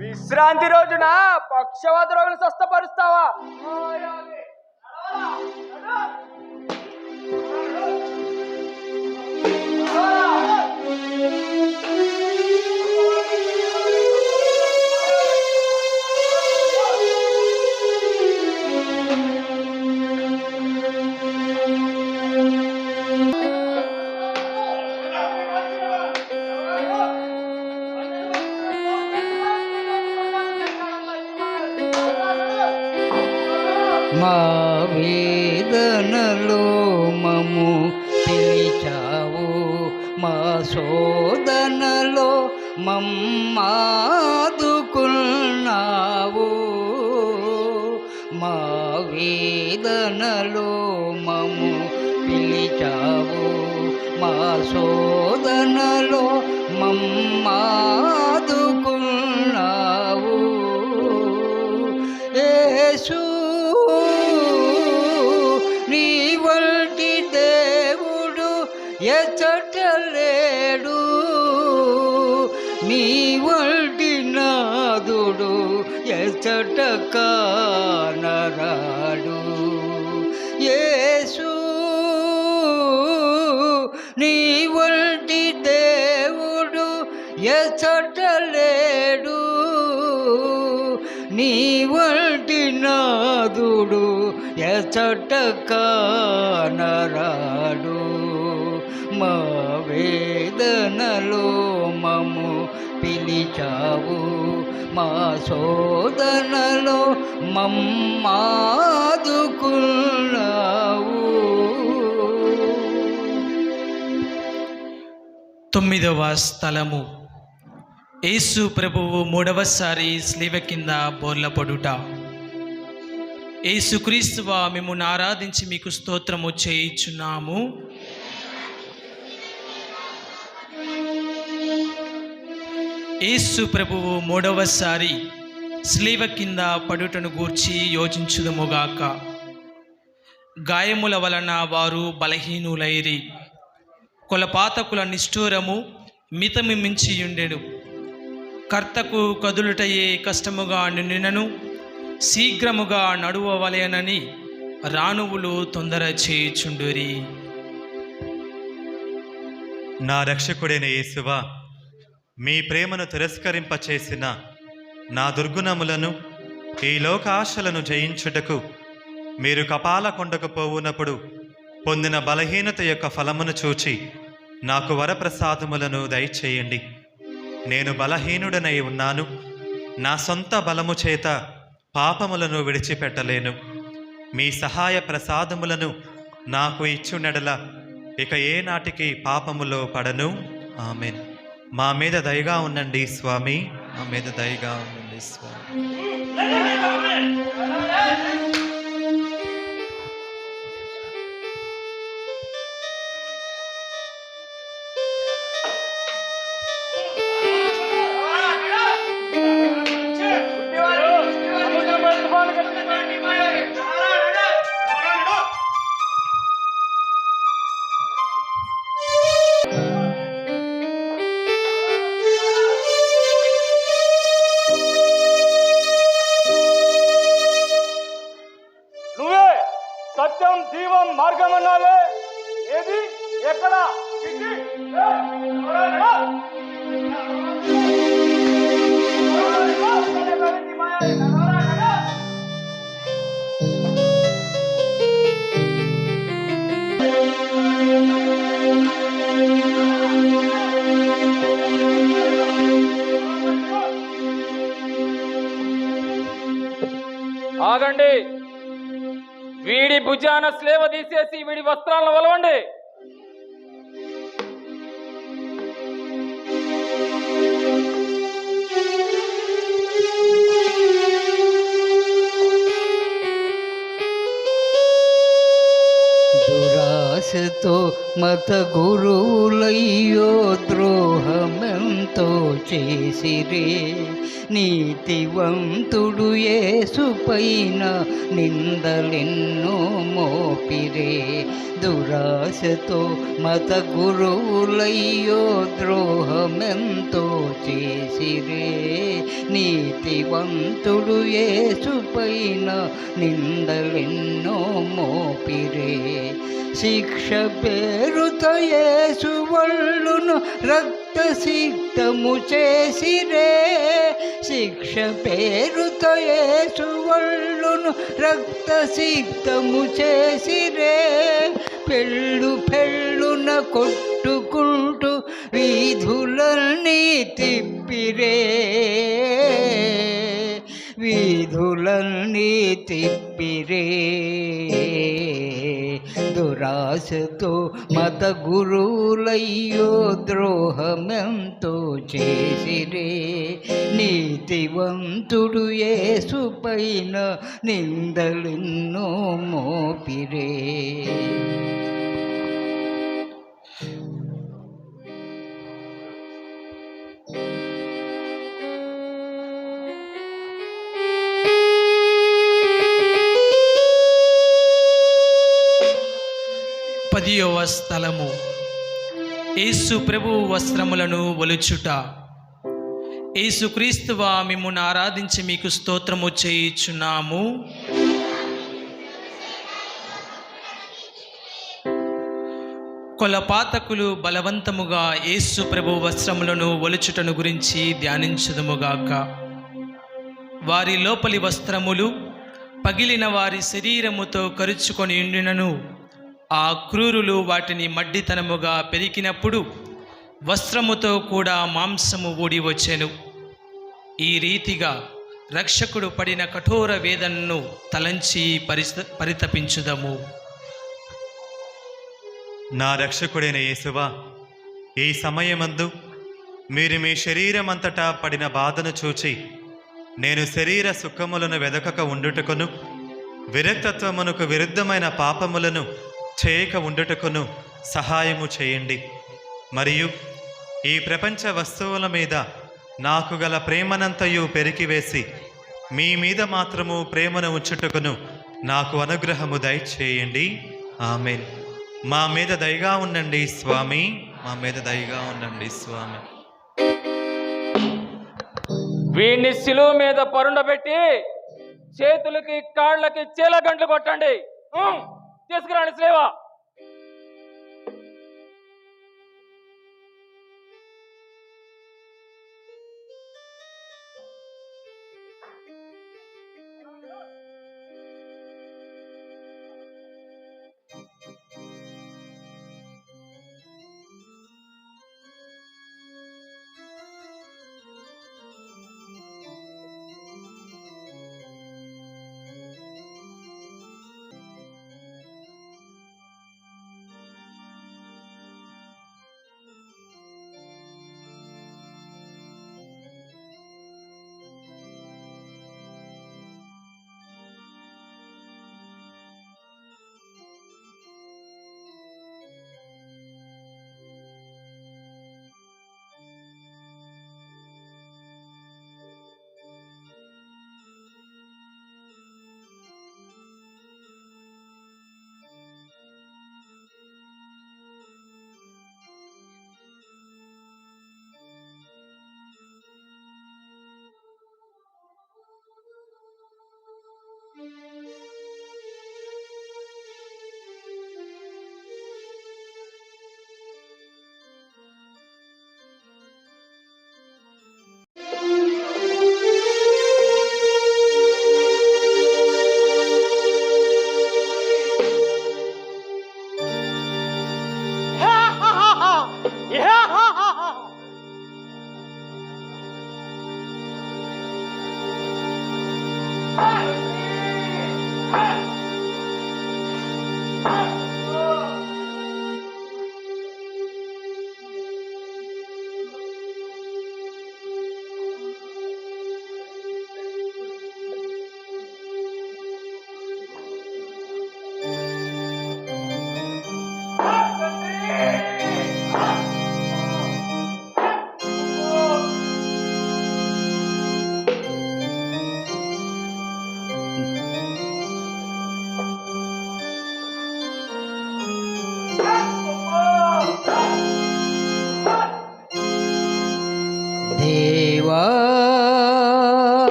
విశ్రాంతి రోజున పక్షవాత రోగులు స్వస్థపరుస్తావా? మా వేదనలో మము పిలిచావు, మా శోధనలో మమ్మాదుకున్నావు. మా వేదనలో మము పిలిచావు, మా శోధనలో మమ్మాదుకున్నావు. యేసు నీ వంటి దేవుడు ఎచ్చట లేడు, నీ వంటి నాదుడు ఎచ్చట కానరాడు. యేసు నీ వంటి దేవుడు ఎచ్చట లేడు, నీ వంటి నాదుడు ఎచ్చట కానరాడు. మా వేదనలో మము పిలిచావు, మా శోధనలో మమ్మాదుకున్నావు. 9వ స్థలము. యేసు ప్రభువు 3వసారి స్లీవ కింద బోర్లపడుట. యేసుక్రీస్తువా మిమ్మును ఆరాధించి మీకు స్తోత్రము చేయుచున్నాము. యేసు ప్రభువు 3వసారి స్లీవ కింద పడుటను గూర్చి యోచించుదుముగాక. గాయముల వలన వారు బలహీనులైరి, కొలపాతకుల నిష్ఠూరము మితమి మించియుండెను. కర్తకు కదులుటయే కష్టముగా నిన్నను శీఘ్రముగా నడువవలెనని రాణువులు తొందర చేయుచుండురి. నా రక్షకుడైన యేసువా, మీ ప్రేమను తిరస్కరింపచేసిన నా దుర్గుణములను, ఈ లోక ఆశలను జయించుటకు మీరు కపాల కొండకు పోవునప్పుడు పొందిన బలహీనత యొక్క ఫలమును చూచి నాకు వరప్రసాదములను దయచేయండి. నేను బలహీనుడనై ఉన్నాను, నా సొంత బలము చేత పాపములను విడిచిపెట్టలేను. మీ సహాయ ప్రసాదములను నాకు ఇచ్చునెడల ఇక ఏనాటికి పాపములో పడను. ఆమేన్. మా మీద దయగా ఉండండి స్వామి, మా మీద దయగా ఉండండి స్వామి. సత్యం జీవం మార్గం అన్నావే, ఏది ఎక్కడ? ఆగండి. వీడి భుజాన స్లేవ తీసేసి వీడి వస్త్రాలను వలవండి. మత గురువులయ్యో ద్రోహమెంతో చేసిరే, నీతివంతుడు యేసుపైన నిందలెన్నో మోపిరే. దురాశతో మత గురువులయ్యో ద్రోహమెంతో చేసిరే, నీతివంతుడు యేసుపైన నిందలెన్నో మోపిరే. శిక్ష పేరుతో యేసు వళ్ళును రక్తసిక్తము చేసిరే, శిక్ష పేరుతో యేసు వళ్ళును రక్తసిక్తము చేసిరే. పెళ్ళున కొట్టుకుంటూ వీధులన్నీ తిప్పిరే, వీధులన్నీ తిప్పిరే. దురాశతో మత గురువులయ్యో ద్రోహమెంతో చేసిరే, నీతివంతుడు యేసుపైన నిందలెన్నో మోపిరే. పదియవ స్థలము. యేసు ప్రభువు వస్త్రములను ఒలుచుట. యేసుక్రీస్తువా, మిమ్మును ఆరాధించి మీకు స్తోత్రము చేయుచున్నాము. కొలపాతకులు బలవంతముగా యేసు ప్రభు వస్త్రములను ఒలుచుటను గురించి ధ్యానించుదుముగాక. వారి లోపలి వస్త్రములు పగిలిన వారి శరీరముతో కరుచుకొని ఉండినను, ఆ క్రూరులు వాటిని మడ్డితనముగా పెరికినప్పుడు వస్త్రముతో కూడా మాంసము ఊడి వచ్చెను. ఈ రీతిగా రక్షకుడు పడిన కఠోర వేదనను తలంచి పరితపించుదము. నా రక్షకుడైన యేసువా, ఈ సమయమందు మీరు మీ శరీరమంతటా పడిన బాధను చూచి, నేను శరీర సుఖములను వెదకక ఉండుటకును, విరక్తత్వమునకు విరుద్ధమైన పాపములను చేయక ఉండుటకును సహాయము చేయండి. మరియు ఈ ప్రపంచ వస్తువుల మీద నాకు గల ప్రేమనంతయు పెరికివేసి, మీ మీద మాత్రము ప్రేమను ఉంచుటకును నాకు అనుగ్రహము దయచేయండి. ఆమేన్. మా మీద దయగా ఉండండి స్వామి, మా మీద దయగా ఉండండి స్వామి. వీడిని శిలువ మీద పరుండబెట్టి చేతులకి కాళ్ళకి చీలగంట్లు కొట్టండి. తీసుకురండి శ్రీవా.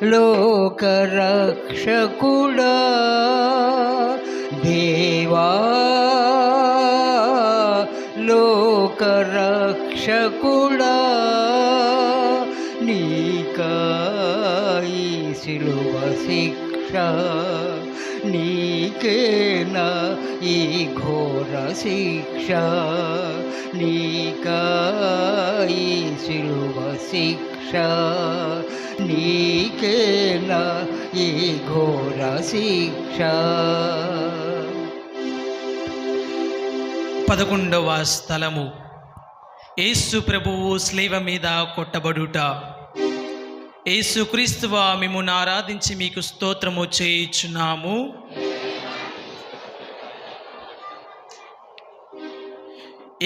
లోకరక్షకుడా దేవా లోకరక్షకుడా నీకాయి సిలువ శిక్ష నీకేనా ఈ ఘోర శిక్ష నీకాయి సిలువ శిక్ష నీకేనా ఈ ఘోర శిక్ష. 11వ స్థలము యేసు ప్రభువు స్లీవ మీద కొట్టబడుట. యేసుక్రీస్తువా మిమ్మును ఆరాధించి మీకు స్తోత్రము చేయుచున్నాము.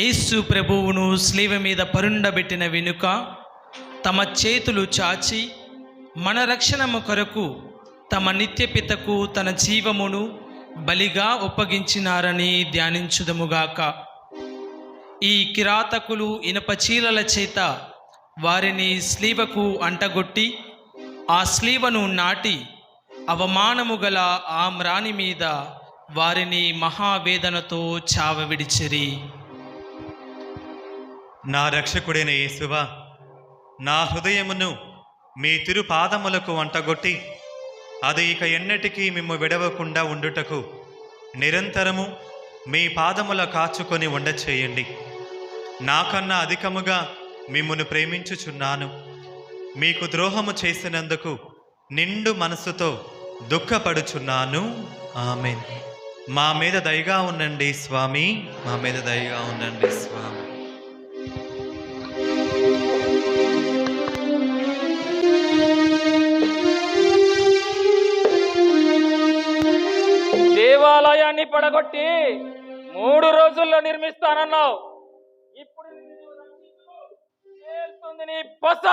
యేసు ప్రభువును స్లీవ మీద పరుండబెట్టిన వెనుక తమ చేతులు చాచి మన రక్షణము కొరకు తమ నిత్యపితకు తన జీవమును బలిగా ఒప్పగించినారని ధ్యానించుదముగాక. ఈ కిరాతకులు ఇనప చీలల చేత వారిని స్లీవకు అంటగొట్టి ఆ స్లీవను నాటి అవమానము గల ఆ మ్రాని మీద వారిని మహావేదనతో చావవిడిచిరి. నా రక్షకుడైన యేసువా, నా హృదయమును మీ తిరుపాదములకు అంటగొట్టి అది ఇక ఎన్నటికీ మిమ్ము విడవకుండా ఉండుటకు నిరంతరము మీ పాదముల కాచుకొని ఉండచేయండి. నాకన్నా అధికముగా మిమ్మును ప్రేమించుచున్నాను. మీకు ద్రోహము చేసినందుకు నిండు మనసుతో దుఃఖపడుచున్నాను. ఆమేన్. మా మీద దయగా ఉండండి స్వామి, మా మీద దయగా ఉండండి స్వామి. దేవాలయాన్ని పడగొట్టి 3 రోజుల్లో నిర్మిస్తానన్నావు. ఇప్పుడు తేలుతుంది నీ పస.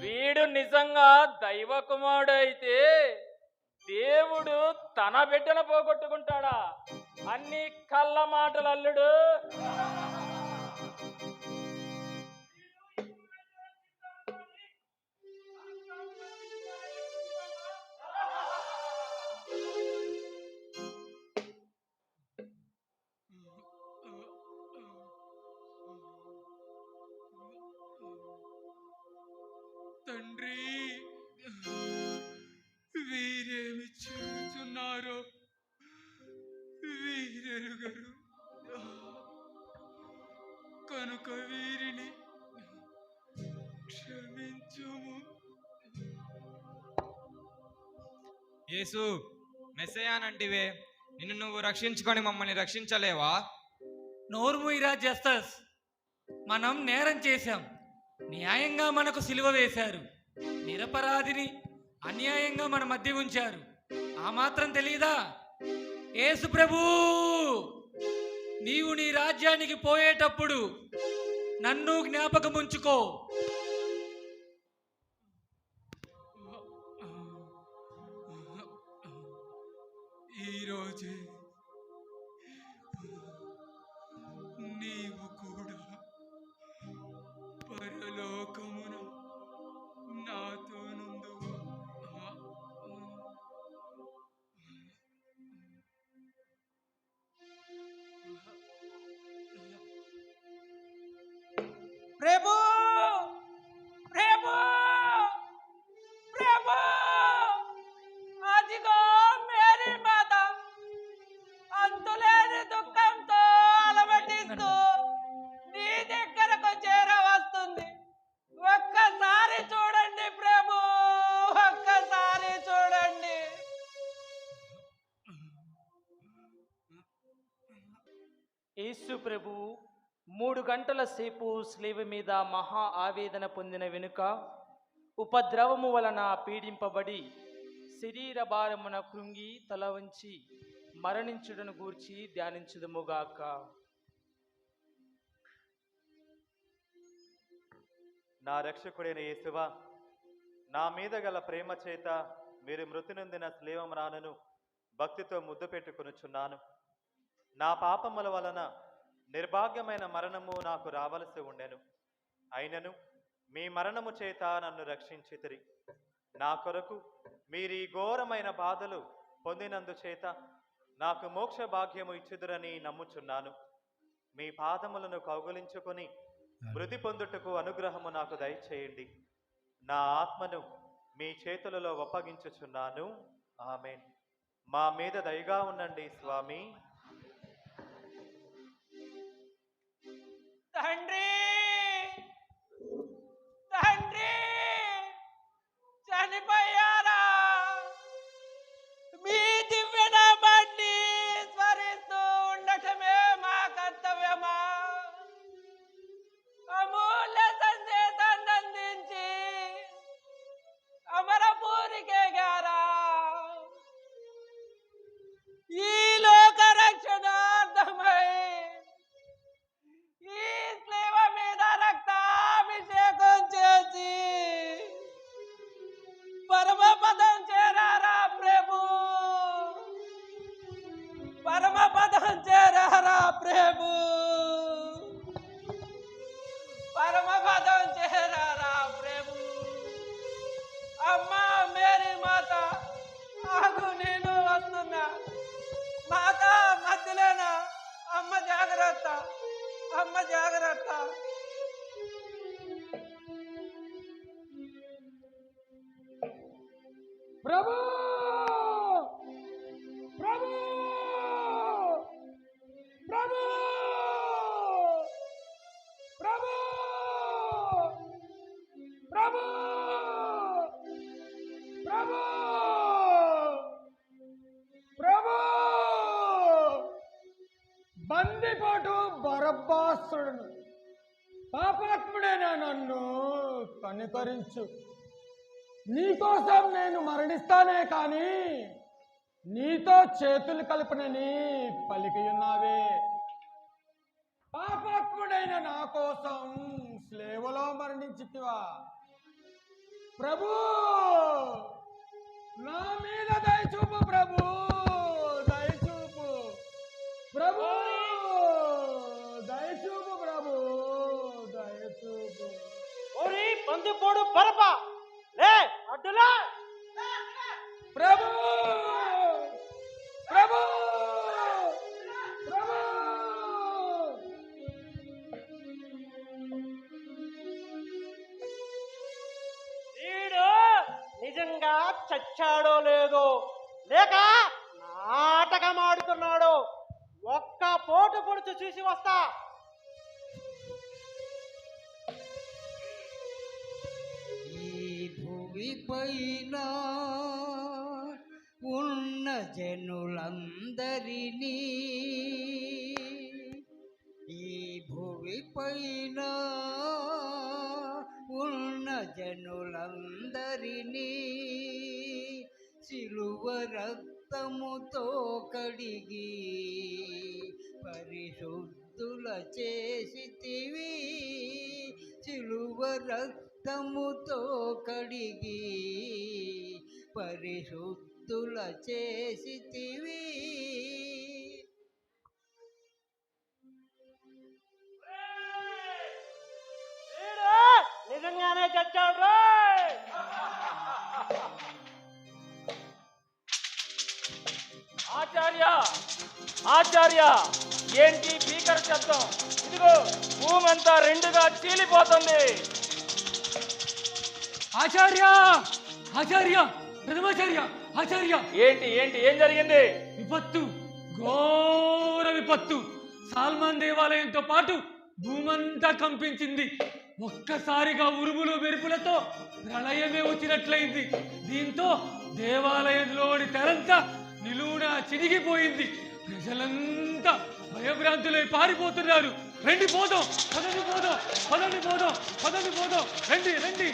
వీడు నిజంగా దైవ కుమారుడు అయితే దేవుడు తన బిడ్డను పోగొట్టుకుంటాడా? అన్ని కళ్ళ మాటలు అల్లుడు. తండ్రి, వీరేమి చేస్తున్నారో వీరెరుగరు, కనుక వీరిని క్షమించుము. యేసు, మెస్సయానంటివే, నిన్ను నువ్వు రక్షించుకొని మమ్మల్ని రక్షించలేవా? నోరు మూయిరా జస్టస్. మనం నేరం చేశాం, న్యాయంగా మనకు సిలువ వేశారు. నిరపరాధిని అన్యాయంగా మన మధ్య ఉంచారు. ఆ మాత్రం తెలీదా? యేసు ప్రభు, నీవు నీ రాజ్యానికి పోయేటప్పుడు నన్ను జ్ఞాపకముంచుకో. ఈరోజే నీవు కూడా పరలోకమున నాతో నుందువు. ప్రభు ప్రభు ప్రభు, అదిగో మేరీ మాత అంతులేని దుఃఖంతో అలమటిస్తూ నీ దగ్గరకు చేరవస్తుంది. ఒక్కసారి చూడండి ప్రభు, ఒక్కసారి చూడండి. యేసు ప్రభు 3 గంటల సేపు స్లీవ మీద మహా ఆవేదన పొందిన వెనుక ఉపద్రవము వలన పీడింపబడి శరీర భారమున కృంగి తల వంచి మరణించుటను గూర్చి ధ్యానించుదుముగాక. నా రక్షకుడైన యేసువా, నా మీద గల ప్రేమ చేత మీరు మృతి నొందిన స్లీవ మ్రానును భక్తితో ముద్దు పెట్టుకొనుచున్నాను. నా పాపముల వలన నిర్భాగ్యమైన మరణము నాకు రావలసి ఉండెను. అయినను మీ మరణము చేత నన్ను రక్షించితిరి. నా కొరకు మీరు ఈ ఘోరమైన బాధలు పొందినందుచేత నాకు మోక్ష భాగ్యము ఇచ్చుదురని నమ్ముచున్నాను. మీ పాదములను కౌగులించుకొని మృతి పొందుటకు అనుగ్రహము నాకు దయచేయండి. నా ఆత్మను మీ చేతులలో ఒప్పగించుచున్నాను. ఆమేన్. మా మీద దయగా ఉండండి స్వామి. తండ్రి తండ్రి చనిపోయారా? మీ దివ్యనామాన్ని స్మరిస్తూ ఉండటమే మా కర్తవ్యమా? అమూల్య సందేశాన్ని అందించి అమరపూరికేగారా? ఈ లోక రక్షణార్థమై ఈ శిలువ మీద రక్తాభిషేకం చేసి పరమపదం చేరారా ప్రభు? పరమపదం చేరారా ప్రభు? పరమపదం చేరారా ప్రభు? అమ్మా మేరీ మాత, ఆగు, నేను వస్తున్నా. మాత మధ్యలోనా? అమ్మ జాగ్రత్త, అమ్మ జాగ్రత్త. ప్రభు ప్రభు ప్రభు ప్రభు ప్రభు ప్రభు ప్రభు బందిపోటు బరబ్బాసుడును, పాపాత్ముడైన నన్ను కనికరించు. నీకోసం నేను మరణిస్తానే కానీ నీతో చేతులు కలుపునని పలికి ఉన్నావే. పాపాత్ముడైన నా కోసం స్లేవలో మరణించితివా ప్రభు? నా మీద దయచూపు ప్రభు, దయచూపు ప్రభు, దయచూపు ప్రభు, దయచూపు. ఓరి బందిపోడు బరప, లే అడ్డులా. ప్రభు ప్రభు ప్రభు వీడు నిజంగా చచ్చాడో లేదో, లేక నాటకం ఆడుతున్నాడో ఒక్క పోటు పొడుచు చూసి వస్తా. పైన ఉన్న జనులందరినీ, ఈ భూమి పైన ఉన్న జనులందరినీ సిలువ రక్తముతో కడిగి పరిశుద్ధుల చేసితివి. సిలువ రక్తముతో కడిగి పరిశుద్ధుల చేసితివి. నిజంగానే చచ్చాడు. ఆచార్య ఆచార్య, ఏంటి భీకర శబ్దం? ఇదిగో భూమంతా రెండుగా చీలిపోతుంది. ఆచార్య ఆచార్య ప్రథమాచార్య ఆచార్య, ఏంటి ఏంటి ఏం జరిగింది? విపత్తు, ఘోర విపత్తు. సాల్మాన్ దేవాలయంతో పాటు భూమంతా కంపించింది. ఒక్కసారిగా ఉరుములు మెరుపులతో ప్రళయమే వచ్చినట్లయింది. దీంతో దేవాలయంలోని తెరంతా నిలువునా చినిగిపోయింది. ప్రజలంతా భయభ్రాంతులై పారిపోతున్నారు. రండి పోదాం, పదండి పోదాం, పదండి పోదాం, పదండి పోదాం, రండి రండి.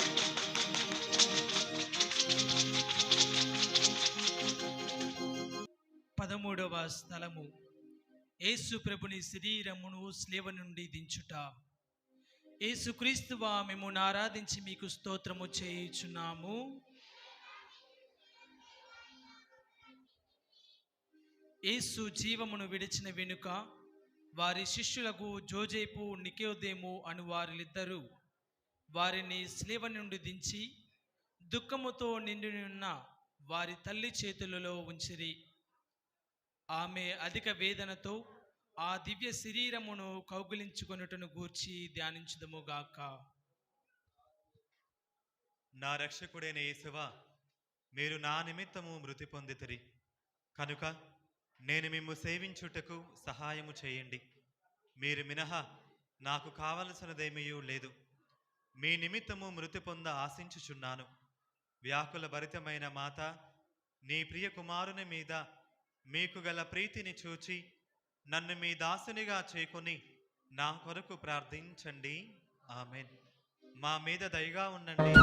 పదమూడవ స్థలము, యేసు ప్రభుని శరీరమును స్లేవ నుండి దించుట. యేసుక్రీస్తువా, మిమ్మును ఆరాధించి మీకు స్తోత్రము చేయుచున్నాము. యేసు జీవమును విడిచిన వెనుక వారి శిష్యులకు జోజేపు నికోదేము అను వారిద్దరూ వారిని శిలువ నుండి దించి దుఃఖముతో నిండి ఉన్న వారి తల్లి చేతులలో ఉంచిరి. ఆమె అధిక వేదనతో ఆ దివ్య శరీరమును కౌగిలించుకొనుటను గూర్చి ధ్యానించుదముగాక. నా రక్షకుడైన యేసువా, మీరు నా నిమిత్తము మృతి పొందితిరి కనుక నేను మిమ్ము సేవించుటకు సహాయము చేయండి. మీరు మినహా నాకు కావలసినదేమీయూ లేదు. మీ నిమిత్తము మృతి పొంద ఆశించుచున్నాను. వ్యాకుల భరితమైన మాత, నీ ప్రియ కుమారుని మీద మీకు గల ప్రీతిని చూచి నన్ను మీ దాసునిగా చేకొని నా కొరకు ప్రార్థించండి. ఆమేన్. మా మీద దయగా ఉండండి.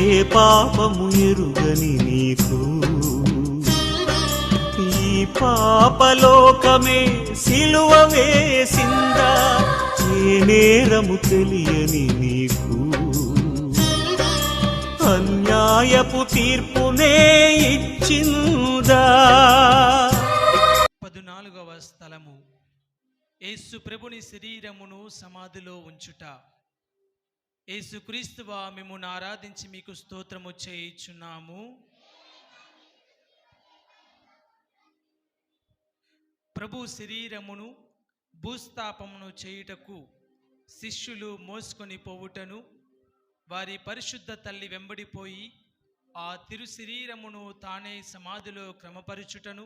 ఏ పాపము ఎరుగని నీకు ఈ పాపలోకమే సిలువ వేసిందా? ఏ నేరము తెలియని నీకు అన్యాయపు తీర్పునే ఇచ్చిందా? 14వ స్థలము యేసు ప్రభుని శరీరమును సమాధిలో ఉంచుట. యేసుక్రీస్తువా, మిమ్మును ఆరాధించి మీకు స్తోత్రము చేయుచున్నాము. ప్రభు శరీరమును భూస్థాపమును చేయుటకు శిష్యులు మోసుకొని పోవుటను వారి పరిశుద్ధ తల్లి వెంబడిపోయి ఆ తిరు శరీరమును తానే సమాధిలో క్రమపరుచుటను,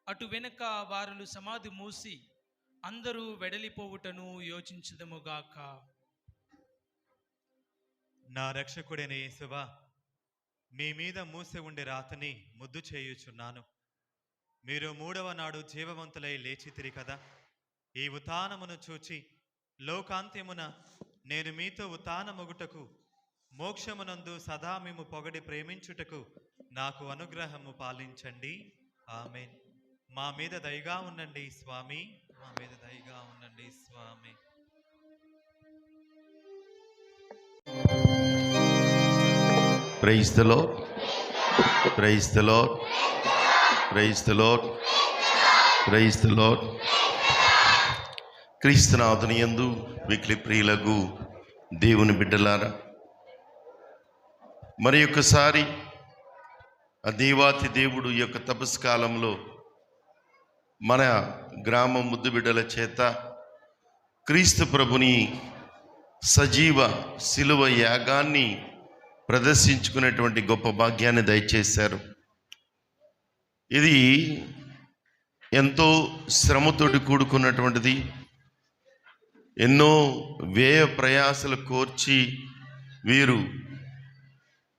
అటు వెనుక వారులు సమాధి మూసి అందరూ వెడలిపోవుటను యోచించుదముగాక. నా రక్షకుడైన యేసువా, మీ మీద మూసి ఉండే రాతని ముద్దు చేయుచున్నాను. మీరు 3వ నాడు జీవవంతులై లేచితిరి కదా. ఈ ఉత్థానమును చూచి లోకాంత్యమున నేను మీతో ఉత్థానమొగుటకు మోక్షమునందు సదా మేము పొగడి ప్రేమించుటకు నాకు అనుగ్రహము పాలించండి. ఆమేన్. మా మీద దయగా ఉండండి స్వామి. మా మీద దయగా ఉండండి స్వామి. Praise the Lord, praise the Lord, praise the Lord, praise the Lord. క్రీస్తునాథుని యందు మిక్కిలి ప్రియులకు దేవుని బిడ్డలారా, మరి ఒక్కసారి ఆ దేవాతి దేవుడు ఈ యొక్క తపస్కాలంలో మన గ్రామం ముద్దు బిడ్డల చేత క్రీస్తు ప్రభుని సజీవ శిలువ యాగాన్ని ప్రదర్శించుకునేటువంటి గొప్ప భాగ్యాన్ని దయచేశారు. ఇది ఎంతో శ్రమతోటి కూడుకున్నటువంటిది. ఎన్నో వ్యయ ప్రయాసలు కోర్చి వీరు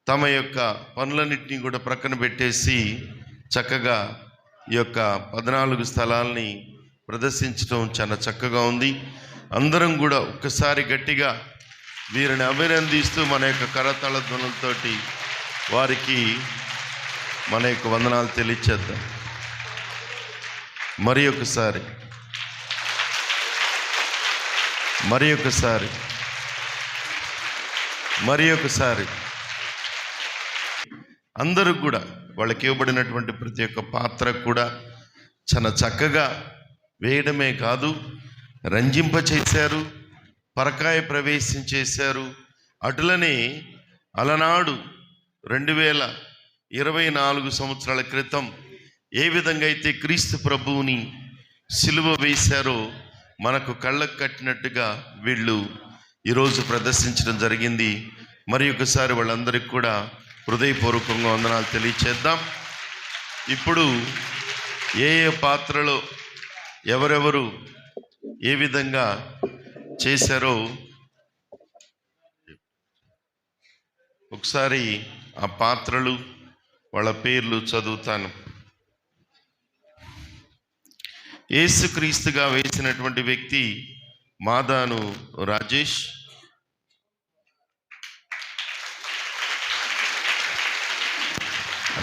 తమ యొక్క పనులన్నింటినీ కూడా ప్రక్కన పెట్టేసి చక్కగా ఈ యొక్క 14 స్థలాల్ని ప్రదర్శించడం చాలా చక్కగా ఉంది. అందరం కూడా ఒక్కసారి గట్టిగా వీరిని అభినందిస్తూ మన యొక్క కరతాళ ధ్వనులతోటి వారికి మన యొక్క వందనాలు తెలియచేద్దాం. మరి ఒకసారి అందరూ కూడా వాళ్ళకి ఇవ్వబడినటువంటి ప్రతి ఒక్క పాత్ర కూడా చాలా చక్కగా వేయడమే కాదు, రంజింపచేశారు, పరకాయ ప్రవేశం చేశారు. అటులనే అలనాడు 2024 సంవత్సరాల క్రితం ఏ విధంగా అయితే క్రీస్తు ప్రభువుని సిలువ వేశారో మనకు కళ్ళకు కట్టినట్టుగా వీళ్ళు ఈరోజు ప్రదర్శించడం జరిగింది. మరి ఒకసారి వాళ్ళందరికీ కూడా హృదయపూర్వకంగా వందనాలు తెలియచేద్దాం. ఇప్పుడు ఏ ఏ పాత్రలో ఎవరెవరు ఏ విధంగా చేశారో ఒకసారి ఆ పాత్రలు వాళ్ళ పేర్లు చదువుతాను. యేసుక్రీస్తుగా వేసినటువంటి వ్యక్తి మాదాను రాజేష్,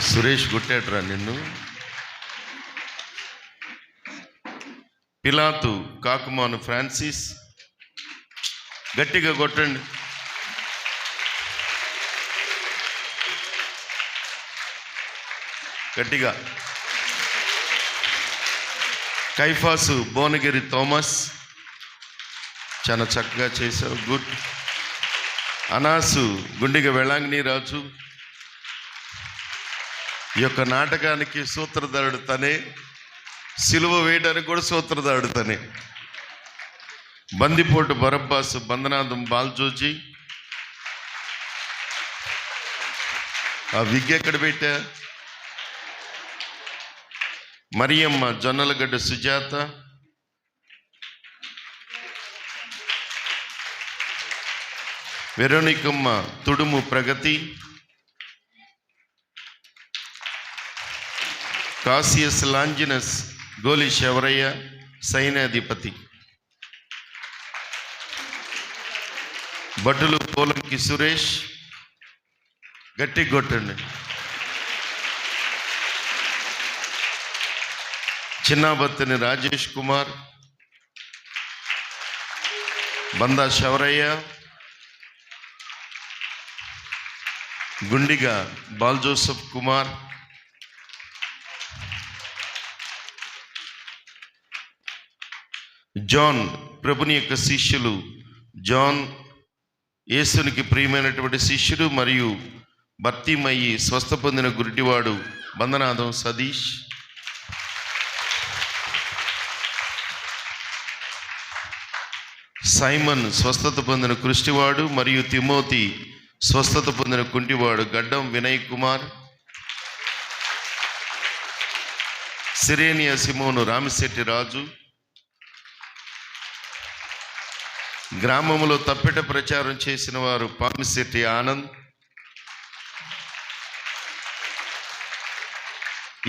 సురేష్ కొట్టాడురా నిన్ను. పిలాతు కాకుమాను ఫ్రాన్సిస్, గట్టిగా కొట్టండి. గట్టిగా. కైఫాసు భువనగిరి థామస్, చాలా చక్కగా చేశావు, గుడ్. అనాసు గుండిగ వెళాంగిని రాజు, ఈ యొక్క నాటకానికి సూత్రధారుడు తనే, సిలువ వేయడానికి కూడా సూత్రధారుడు తనే. బందిపోటు బరబ్బాసు, బందనాదం బాల్జోజీ. ఆ విగ్ ఎక్కడ పెట్టా? మరియమ్మ జొన్నలగడ్డ సుజాత, వెరోనికమ్మ తుడుము ప్రగతి, కాసియస్ లాంజినస్ గోలి శవరయ్య సైన్యాధిపతి, భటులు పోలంకి సురేష్, గట్టి కొట్టండి. చిన్నాబత్తని రాజేష్ కుమార్, బందా శవరయ్య, గుండిగా బాల్ జోసఫ్ కుమార్, జాన్ ప్రభుని యొక్క శిష్యులు, జాన్ యేసునికి ప్రియమైనటువంటి శిష్యుడు మరియు భర్తీమయ్యి స్వస్థ పొందిన గురిటివాడు బందనాదం సతీష్, సైమన్ స్వస్థత పొందిన కృష్టివాడు మరియు తిమోతి స్వస్థత పొందిన కుంటివాడు గడ్డం వినయ్ కుమార్, సిరేనియా సిమోను రామిశెట్టి రాజు, గ్రామంలో తప్పెట ప్రచారం చేసిన వారు పామిశెట్టి ఆనంద్.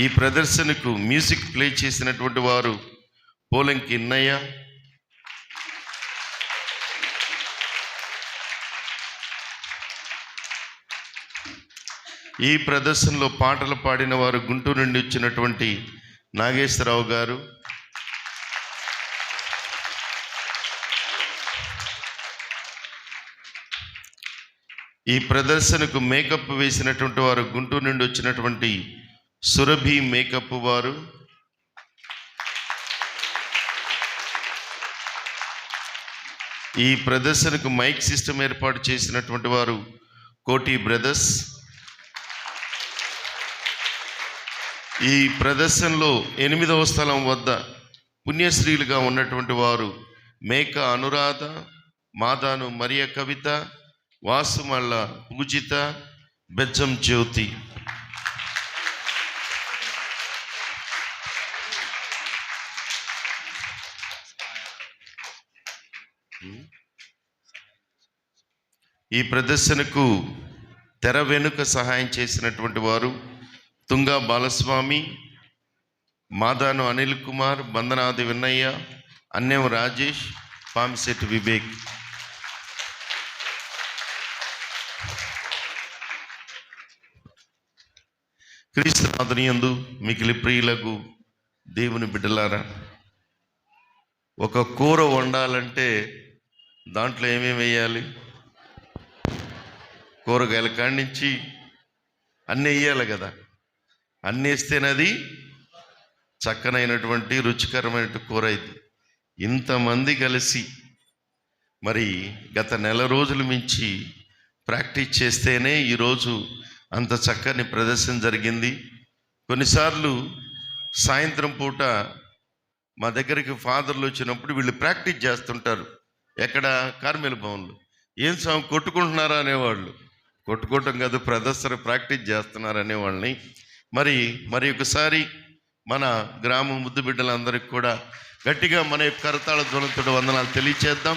ఈ ప్రదర్శనకు మ్యూజిక్ ప్లే చేసినటువంటి వారు పోలంకి ఇన్నయ్య, ఈ ప్రదర్శనలో పాటలు పాడిన వారు గుంటూరు నుండి వచ్చినటువంటి నాగేశ్వరరావు గారు, ఈ ప్రదర్శనకు మేకప్ వేసినటువంటి వారు గుంటూరు నుండి వచ్చినటువంటి సురభి మేకప్ వారు, ఈ ప్రదర్శనకు మైక్ సిస్టమ్ ఏర్పాటు చేసినటువంటి వారు కోటి బ్రదర్స్. ఈ ప్రదర్శనలో 8వ స్థలం వద్ద పుణ్యశ్రీలుగా ఉన్నటువంటి వారు మేక అనురాధ, మాదాను మరియ కవిత, వాసుమల్ల పూజిత, బెజ్జం జ్యోతి. ఈ ప్రదర్శనకు తెర వెనుక సహాయం చేసినటువంటి వారు తుంగా బాలస్వామి, మాదాను అనిల్ కుమార్, బందనాది విన్నయ్య, అన్యం రాజేష్, పామిశెట్టి వివేక్. క్రీస్తునాథునియందు మిగిలి ప్రియులకు దేవుని బిడ్డలారా, ఒక కూర వండాలంటే దాంట్లో ఏమేమి వేయాలి? కూరగాయల కాడి నుంచి అన్నీ వేయాలి కదా. అన్నీ వేస్తేనది చక్కనైనటువంటి రుచికరమైన కూర ఇది. ఇంతమంది కలిసి మరి గత నెల రోజుల మించి ప్రాక్టీస్ చేస్తేనే ఈరోజు అంత చక్కని ప్రదర్శన జరిగింది. కొన్నిసార్లు సాయంత్రం పూట మా దగ్గరికి ఫాదర్లు వచ్చినప్పుడు వీళ్ళు ప్రాక్టీస్ చేస్తుంటారు. ఎక్కడ? కార్మిల భవన్లో. ఏం స్వామి కొట్టుకుంటున్నారా అనేవాళ్ళు. కొట్టుకోవటం కాదు, ప్రదర్శన ప్రాక్టీస్ చేస్తున్నారు అనేవాళ్ళని. మరి ఒకసారి మన గ్రామ ముద్దు బిడ్డలందరికీ కూడా గట్టిగా మన కరతాళ ధ్వనులతో వందనాలు తెలియచేద్దాం.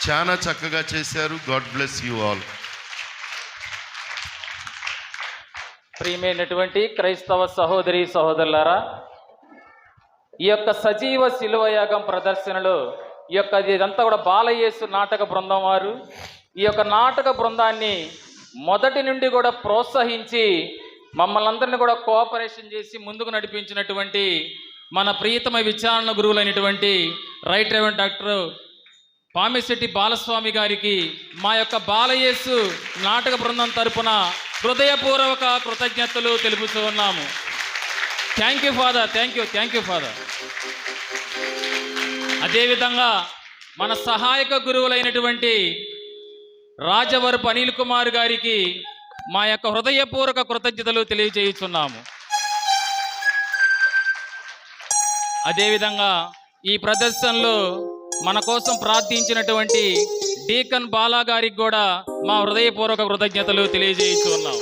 చాలా చక్కగా చేశారు. God bless you all. ప్రియమైనటువంటి క్రైస్తవ సహోదరి సహోదరులారా, ఈ యొక్క సజీవ శిలువ యాగం ప్రదర్శనలో ఈ యొక్క ఇదంతా కూడా బాలయేసు నాటక బృందం వారు ఈ యొక్క నాటక బృందాన్ని మొదటి నుండి కూడా ప్రోత్సహించి మమ్మల్ని అందరినీ కూడా కోఆపరేషన్ చేసి ముందుకు నడిపించినటువంటి మన ప్రియతమ విచారణ గురువులైనటువంటి right reverend doctor Pamisetti Balaswamy గారికి మా యొక్క బాలయేసు నాటక బృందం తరపున హృదయపూర్వక కృతజ్ఞతలు తెలుపుతూ ఉన్నాము. Thank you father, thank you father. అదేవిధంగా మన సహాయక గురువులైనటువంటి రాజవరపు అనిల్ కుమార్ గారికి మా యొక్క హృదయపూర్వక కృతజ్ఞతలు తెలియజేయుచున్నాము. అదేవిధంగా ఈ ప్రదర్శనలో మన కోసం ప్రార్థించినటువంటి డీకన్ బాలా గారికి కూడా మా హృదయపూర్వక కృతజ్ఞతలు తెలియజేయుచున్నాం.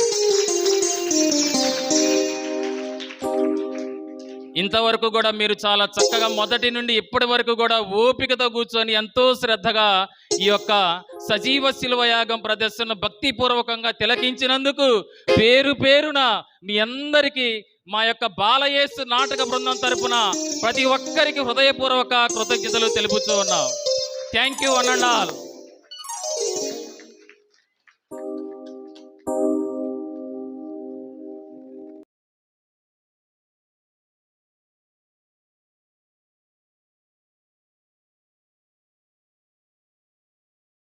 ఇంతవరకు కూడా మీరు చాలా చక్కగా మొదటి నుండి ఇప్పటి వరకు కూడా ఓపికతో కూర్చొని ఎంతో శ్రద్ధగా ఈ యొక్క సజీవ శిలువయాగం ప్రదర్శన భక్తిపూర్వకంగా తిలకించినందుకు పేరు పేరున మీ అందరికీ మా యొక్క బాలయేసు నాటక బృందం తరపున ప్రతి ఒక్కరికి హృదయపూర్వక కృతజ్ఞతలు తెలుపుతూ ఉన్నాం. Thank you one and all.